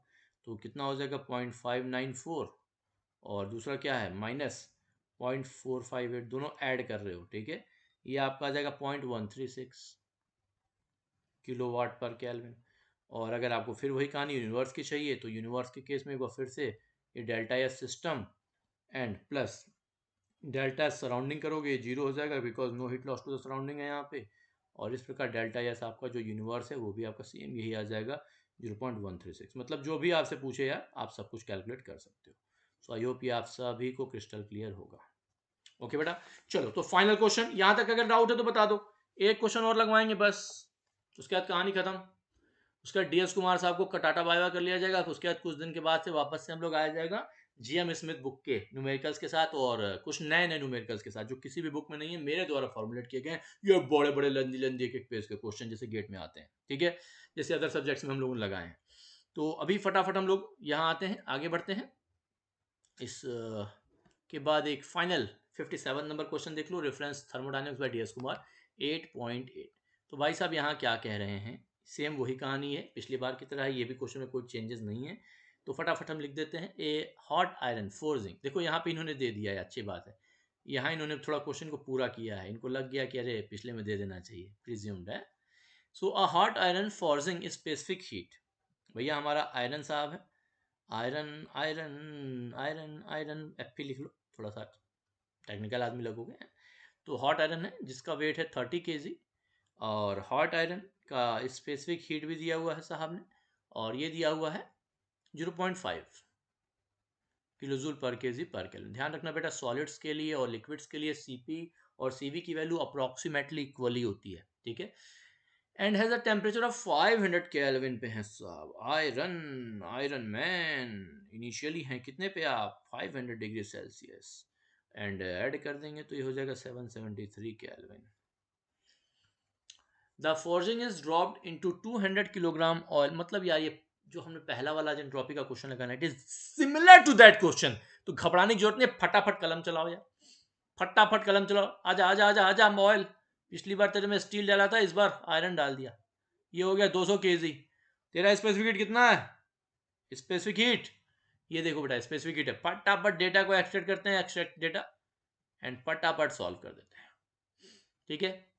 तो कितना हो जाएगा 0.594, और दूसरा क्या है -0.458, दोनों ऐड कर रहे हो, ठीक है, ये आपका आ जाएगा 0.136 किलो वाट पर केल्विन। और अगर आपको फिर वही कहानी यूनिवर्स की चाहिए तो यूनिवर्स के केस में एक बार फिर से ये delta S system and plus delta S surrounding करोगे, जीरो हो जाएगा because no heat loss to the surrounding है यहाँ पे, और इस प्रकार डेल्टा एस आपका जो यूनिवर्स है वो भी आपका सेम यही आ जाएगा 0.136, मतलब जो भी आपसे पूछे यार आप सब कुछ कैलकुलेट कर सकते हो। सो आई होप ये आप सभी को क्रिस्टल क्लियर होगा। ओके बेटा, चलो तो फाइनल क्वेश्चन, यहां तक अगर डाउट है तो बता दो, एक क्वेश्चन और लगवाएंगे बस, उसके बाद कहानी खत्म, उसके बाद DS कुमार साहब को कटाटा बाय कर लिया जाएगा, उसके बाद कुछ दिन के बाद से वापस से हम लोग आया जाएगा GM स्मिथ बुक के न्यूमेरिकल्स के साथ, और कुछ नए नए न्यूमेरिकल्स के साथ जो किसी भी बुक में नहीं है, मेरे द्वारा फॉर्मुलेट किए गए, ये बड़े बड़े लंदी लंदी एक पेज के क्वेश्चन जैसे गेट में आते हैं, ठीक है, जैसे अदर सब्जेक्ट्स में हम लोगों ने लगाए हैं। तो अभी फटाफट हम लोग यहाँ आते हैं, आगे बढ़ते हैं, इस के बाद एक फाइनल 57 नंबर क्वेश्चन देख लो, reference thermodynamics by DS Kumar 8.8। तो भाई साहब यहाँ क्या कह रहे हैं, सेम वही कहानी है, पिछली बार की तरह है, ये भी क्वेश्चन में कोई चेंजेस नहीं है, तो फटाफट हम लिख देते हैं ए हॉट आयरन फोर्जिंग। देखो यहाँ पे इन्होंने दे दिया है, अच्छी बात है, यहाँ इन्होंने थोड़ा क्वेश्चन को पूरा किया है, इनको लग गया कि अरे पिछले में दे देना चाहिए, प्रिज्यूम्ड है। So a hot iron forging specific heat, भैया हमारा आयरन साहब है, iron iron iron iron F लिख लो, थोड़ा सा टेक्निकल आदमी लगोगे। तो हॉट आयरन है जिसका वेट है 30 kg, और हॉट आयरन का स्पेसिफिक हीट भी दिया हुआ है साहब ने, और ये दिया हुआ है 0.5 किलोजूल पर केजी पर केल्विन। ध्यान रखना बेटा, सॉलिड्स के लिए और लिक्विड्स के लिए सीपी और सीवी की वैल्यू अप्रोक्सीमेटली इक्वली होती है, ठीक है। And has a temperature of 500 kelvin पे है साहब। आयरन आयरन मैन इनिशियली है कितने पे आप, 500 डिग्री सेल्सियस, एंड ऐड कर देंगे तो ये हो जाएगा 773 kelvin. The forging is dropped into 200 kilogram oil, मतलब यार ये जो हमने पहला वाला एंट्रोपी का क्वेश्चन लगाना, it is similar to that question. तो घबराने की जरूरत नहीं, फटाफट कलम चलाओ यार, फटाफट कलम चलाओ, आजा आजा आजा आजा ऑयल। पिछली बार तेरे में स्टील डाला था, इस बार आयरन डाल दिया, ये हो गया 200 kg। तेरा स्पेसिफिक हीट कितना है, स्पेसिफिक हीट ये देखो बेटा, स्पेसिफिक हीट है। फटाफट डेटा को एक्सट्रैक्ट करते हैं, एक्सट्रैक्ट डेटा, एंड फटाफट सॉल्व कर देते हैं, ठीक है।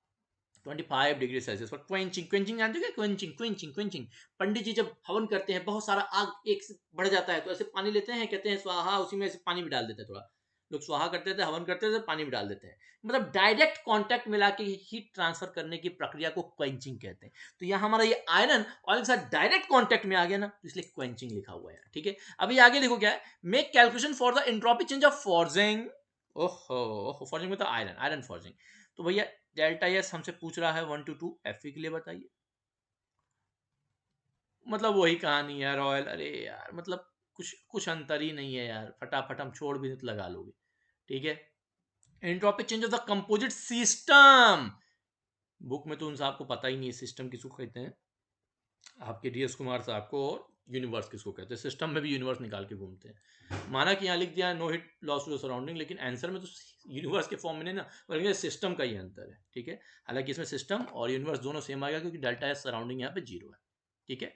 25 डिग्री सेल्सियस पर क्वेंचिंग, क्वेंचिंग जानते हो क्या, क्वेंचिंग क्वेंचिंग क्वेंचिंग। पंडित जी जब हवन करते हैं, बहुत सारा आग एक से बढ़ जाता है, तो ऐसे पानी लेते हैं, कहते हैं स्वाहा, उसी में ऐसे पानी भी डाल देते हैं, थोड़ा लोग स्वाहा करते थे, हवन करते थे, पानी भी डाल देते हैं, मतलब डायरेक्ट कांटेक्ट मिला के हीट ट्रांसफर करने की प्रक्रिया को क्वेंचिंग कहते हैं। तो यहाँ हमारा ये आयरन ऑयल के साथ डायरेक्ट कांटेक्ट में आ गया ना, तो इसलिए क्वेंचिंग लिखा हुआ है, ठीक है। अभी आगे देखो क्या है, make calculation for the entropy change of forging. ओहो फॉर्जिंग मतलब आयरन, आयरन फॉर्जिंग। तो भैया डेल्टा एस हमसे पूछ रहा है 1 to 2 एफ के लिए, बताइए। मतलब वही कहानी यार, ऑयल, अरे यार मतलब कुछ कुछ अंतर ही नहीं है यार, फटाफट हम छोड़ भी तो लगा लोगे, ठीक है। Entropic change of the composite system, book में तो उन साहब को पता ही नहीं है सिस्टम किसको कहते हैं, आपके डीएस कुमार साहब को, और यूनिवर्स किसको कहते हैं। सिस्टम में भी यूनिवर्स निकाल के घूमते हैं, माना कि यहाँ लिख दिया no heat loss to the surrounding, लेकिन आंसर में तो यूनिवर्स के फॉर्म में नहीं ना, बल्कि सिस्टम का ही अंतर है, ठीक है। हालांकि इसमें सिस्टम और यूनिवर्स दोनों सेम आ गया, क्योंकि डेल्टा एस सराउंडिंग यहाँ पे 0 है, ठीक है।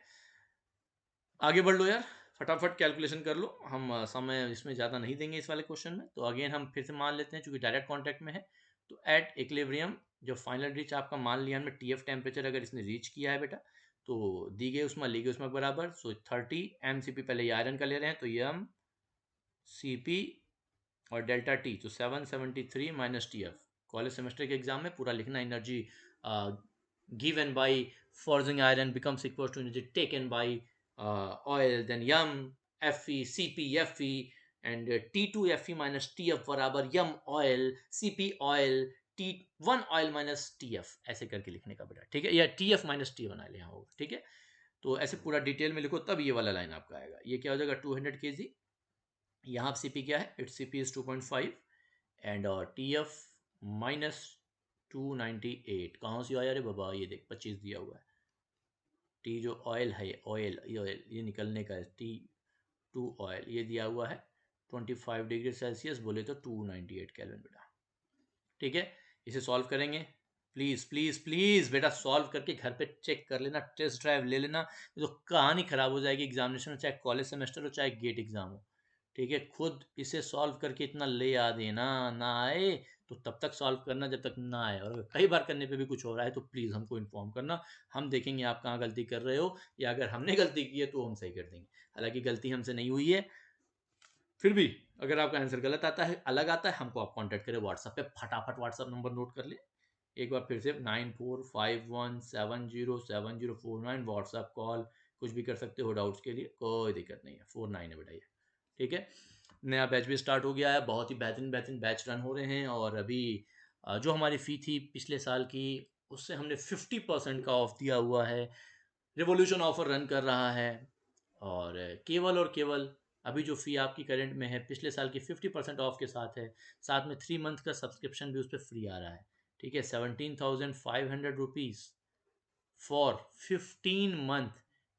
आगे बढ़ लो यार, फटाफट कैलकुलेशन कर लो, हम समय इसमें ज़्यादा नहीं देंगे इस वाले क्वेश्चन में। तो अगेन हम फिर से मान लेते हैं, चूंकि डायरेक्ट कॉन्टैक्ट में है, तो एट इक्विलिब्रियम जो फाइनल रीच आपका मान लिया हमने, टी एफ टेम्परेचर अगर इसने रीच किया है बेटा, तो दी गई उसमें ली गई उसमें बराबर, सो 30 एम सी पी, पहले ये आयरन का ले रहे हैं, तो एम सी पी और डेल्टा टी, तो 773 minus T F. College semester के एग्जाम में पूरा लिखना, energy given by forging iron becomes equal to energy taken by oil, then yum Fe Cp Fe, and T2 Fe minus Tf बराबर yum oil Cp oil T1 oil minus Tf, ऐसे करके लिखने का बेटा, ठीक है, या Tf minus T बना ले यहाँ होगा, ठीक है। तो ऐसे पूरा डिटेल में लिखो, तब ये वाला लाइन आपका आएगा। ये क्या हो जाएगा 200 kg, यहाँ Cp क्या है, it's Cp is 2.5, and Tf minus 298, कहाँ से आया रे बाबा, ये देख 25 दिया हुआ है। टी जो ऑयल है, ऑयल ये निकलने का है, T2 ऑयल ये दिया हुआ है 25 डिग्री सेल्सियस, बोले तो 298 केल्विन बेटा, ठीक है। इसे सॉल्व करेंगे, प्लीज़ प्लीज़ प्लीज़ बेटा सॉल्व करके घर पे चेक कर लेना, टेस्ट ड्राइव ले लेना, तो कहानी खराब हो जाएगी एग्जामिनेशन में, चाहे कॉलेज सेमेस्टर हो चाहे गेट एग्जाम हो, ठीक है। खुद इसे सॉल्व करके इतना ले आ देना, ना आए तो तब तक सॉल्व करना जब तक ना आए, और अगर कई बार करने पे भी कुछ हो रहा है तो प्लीज़ हमको इन्फॉर्म करना, हम देखेंगे आप कहाँ गलती कर रहे हो, या अगर हमने गलती की है तो हम सही कर देंगे। हालांकि गलती हमसे नहीं हुई है, फिर भी अगर आपका आंसर गलत आता है, अलग आता है, हमको आप कांटेक्ट करें व्हाट्सएप पे, फटाफट व्हाट्सएप नंबर नोट कर ले एक बार फिर से, 9451707049, व्हाट्सएप कॉल कुछ भी कर सकते हो डाउट्स के लिए, कोई दिक्कत नहीं है, 49 है बेटा ये, ठीक है। नया बैच भी स्टार्ट हो गया है, बहुत ही बेहतरीन बेहतरीन बैच रन हो रहे हैं, और अभी जो हमारी फ़ी थी पिछले साल की, उससे हमने 50% का ऑफ दिया हुआ है, रिवॉल्यूशन ऑफर रन कर रहा है, और केवल अभी जो फ़ी आपकी करंट में है पिछले साल की 50% ऑफ के साथ है, साथ में 3 मंथ का सब्सक्रिप्शन भी उस पर फ्री आ रहा है, ठीक है। 17,500 rupees for 15 month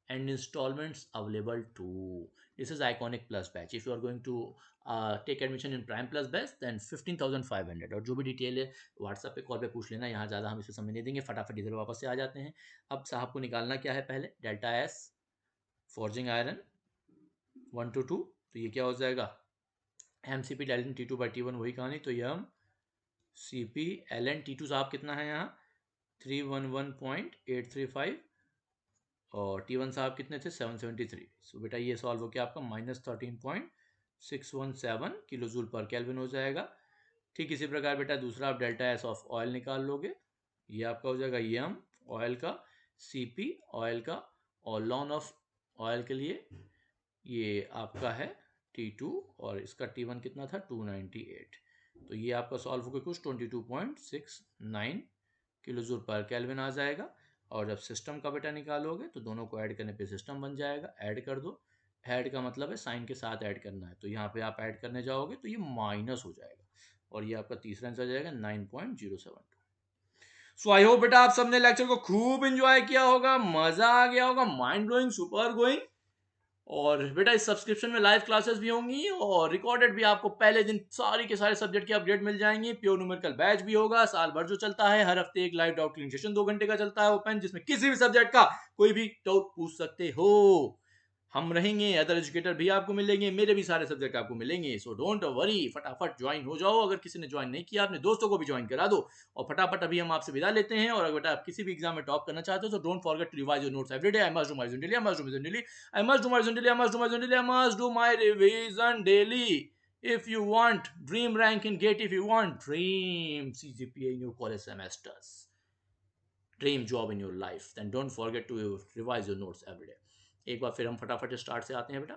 and installments available too. This is Iconic Plus batch. If you are going to take admission in Prime Plus batch, then 15,500। और जो भी डिटेल है व्हाट्सएप पे कॉल पे पूछ लेना, यहाँ ज़्यादा हम इसे समय नहीं देंगे, फटाफट इधर वापस से आ जाते हैं। अब साहब को निकालना क्या है, पहले delta S forging iron 1 to 2, तो ये क्या हो जाएगा mCp ln T2/T1 वही कहानी, तो mCp ln T2 साहब कितना है यहाँ 311.835 और T1 साहब कितने थे 773। सो बेटा ये सॉल्व हो गया आपका -13.617 किलो जूल पर केल्विन हो जाएगा। ठीक इसी प्रकार बेटा दूसरा आप डेल्टा एस ऑफ ऑयल निकाल लोगे, ये आपका हो जाएगा एम ऑयल का, सीपी ऑयल का, और लॉन ऑफ ऑयल के लिए ये आपका है T2 और इसका T1 कितना था 298। तो ये आपका सॉल्व होकर कुछ 22.69 किलो जूल पर केल्विन आ जाएगा। और जब सिस्टम का बेटा निकालोगे तो दोनों को ऐड करने पे सिस्टम बन जाएगा। ऐड कर दो, ऐड का मतलब है साइन के साथ ऐड करना है, तो यहाँ पे आप ऐड करने जाओगे तो ये माइनस हो जाएगा और ये आपका तीसरा आंसर जाएगा 9.072। सो आई होप बेटा आप सबने लेक्चर को खूब एंजॉय किया होगा, मजा आ गया होगा, माइंड ब्लोइंग, सुपर गोइंग। और बेटा इस सब्सक्रिप्शन में लाइव क्लासेस भी होंगी और रिकॉर्डेड भी आपको पहले दिन सारी के सारे सब्जेक्ट के अपडेट मिल जाएंगे। प्योर न्यूमेरिकल बैच भी होगा साल भर जो चलता है, हर हफ्ते एक लाइव डाउट क्लियरिंग सेशन 2 घंटे का चलता है ओपन, जिसमें किसी भी सब्जेक्ट का कोई भी डाउट पूछ सकते हो। हम रहेंगे, अदर एजुकेटर भी आपको मिलेंगे, मेरे भी सारे सब्जेक्ट आपको मिलेंगे। सो डोंट वरी, फटाफट ज्वाइन हो जाओ। अगर किसी ने ज्वाइन नहीं किया अपने दोस्तों को भी ज्वाइन करा दो। और फटाफट अभी हम आपसे विदा लेते हैं। और अगर आप किसी भी एग्जाम में टॉप करना चाहते हो तो don't forget to revise your notes every day. I must do my revision daily, I must do my revision daily, I must do my revision daily, I must do my revision daily, I must do my revision daily. If you want dream rank in GATE, if you want dream CGPA in your college semesters, dream job in your life, then don't forget to revise your notes every day. एक बार फिर हम फटाफट start से आते हैं बेटा।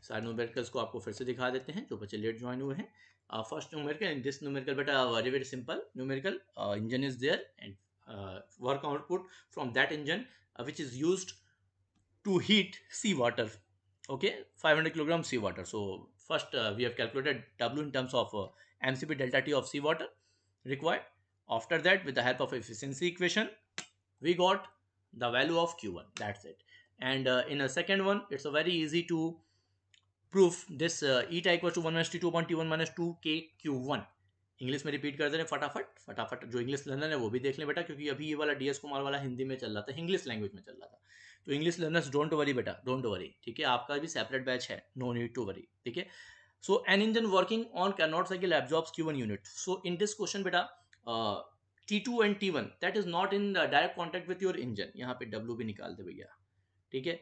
सारे numericals को आपको फिर से दिखा देते हैं जो बच्चे लेट ज्वाइन हुए हैं। First numerical, in this numerical बेटा very very simple numerical, engine is there and work output from that engine which is used to heat sea water. Okay, 500 kilogram sea water. So first we have calculated W in terms of mCp delta T of sea water required. After that, with the help of efficiency equation, we got the value of Q1. That's it. And in a second one, it's a very easy to proof this eta equals to 1 minus T2 upon T1 minus 2 K Q1. English में repeat कर दे रहे फटाफट फटाफट, जो English learner है वो भी देख लें बेटा, क्योंकि अभी ये वाला डीएस कुमार वाला हिंदी में चल रहा था, इंग्लिश लैंग्वेज में चल रहा था। तो इंग्लिश लर्नर्स डोंट वरी बेटा, डोंट वरी, ठीक है, आपका भी सेपरेट बैच है, नो नीड टू वरी, ठीक है। So an engine working on Carnot cycle absorbs Q1 unit. So in this question बेटा T2 and T1 that is not in direct contact with your engine, यहाँ पे W भी निकाल दे भैया, ठीक है।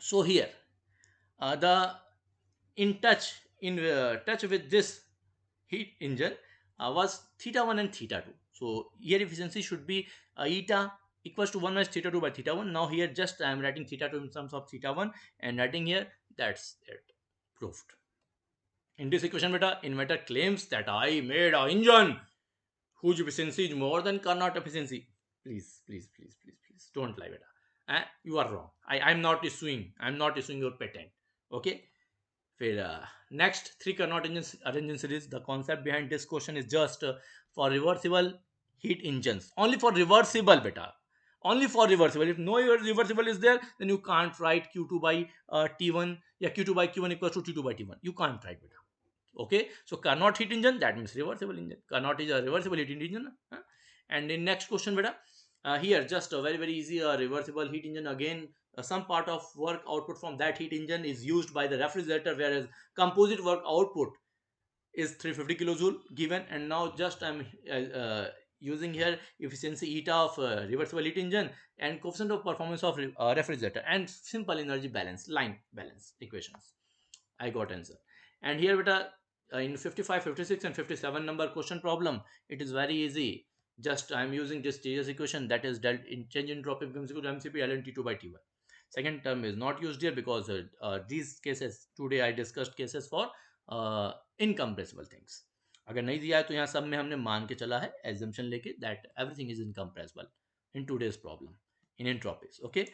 So here the in touch with this heat engine was theta 1 and theta 2. So here efficiency should be eta equals to 1 minus theta 2 by theta 1. Now here just I am writing theta 2 in terms of theta 1 and writing here, that's it, proved. In this equation beta, inventor claims that I made a engine whose efficiency is more than Carnot efficiency. Please, please, please, please, please don't lie beta. You are wrong. I'm not issuing your patent. Okay. फिर next 3 Carnot engine series. The concept behind this question is just for reversible heat engines, only for reversible beta, only for reversible. If no reversible is there, then you can't write Q2 by T1 या Q2 by Q1 equals to T2 by T1. You can't write beta. Okay, so Carnot heat engine, that means reversible engine. Carnot is a reversible heat engine. And in next question beta, here just a very very easy reversible heat engine. Again some part of work output from that heat engine is used by the refrigerator, whereas composite work output is 350 kilojoule given. And now just I'm using here efficiency eta of reversible heat engine and coefficient of performance of refrigerator and simple energy balance, line balance equations. I got answer. And here beta in 55, 56 and 57 number question problem, it is very easy. Just I am using this TS equation, that is del in change in entropy becomes equal to mCp ln T2 by T1. Second term is not used here because these cases today I discussed cases for incompressible things. अगर नहीं दिया है तो यहाँ सब में हमने मान के चला है assumption लेके that everything is incompressible in today's problem in entropies. Okay,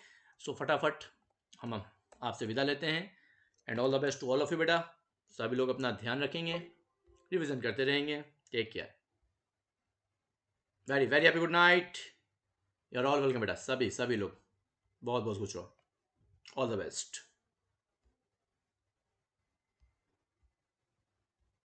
so फटाफट हम आपसे विदा लेते हैं and all the best to all of you बेटा। सभी लोग अपना ध्यान रखेंगे, रिवीजन करते रहेंगे, take care, very very happy good night, you are all welcome बेटा, सभी लोग बहुत बहुत खुश रहो, ऑल द बेस्ट।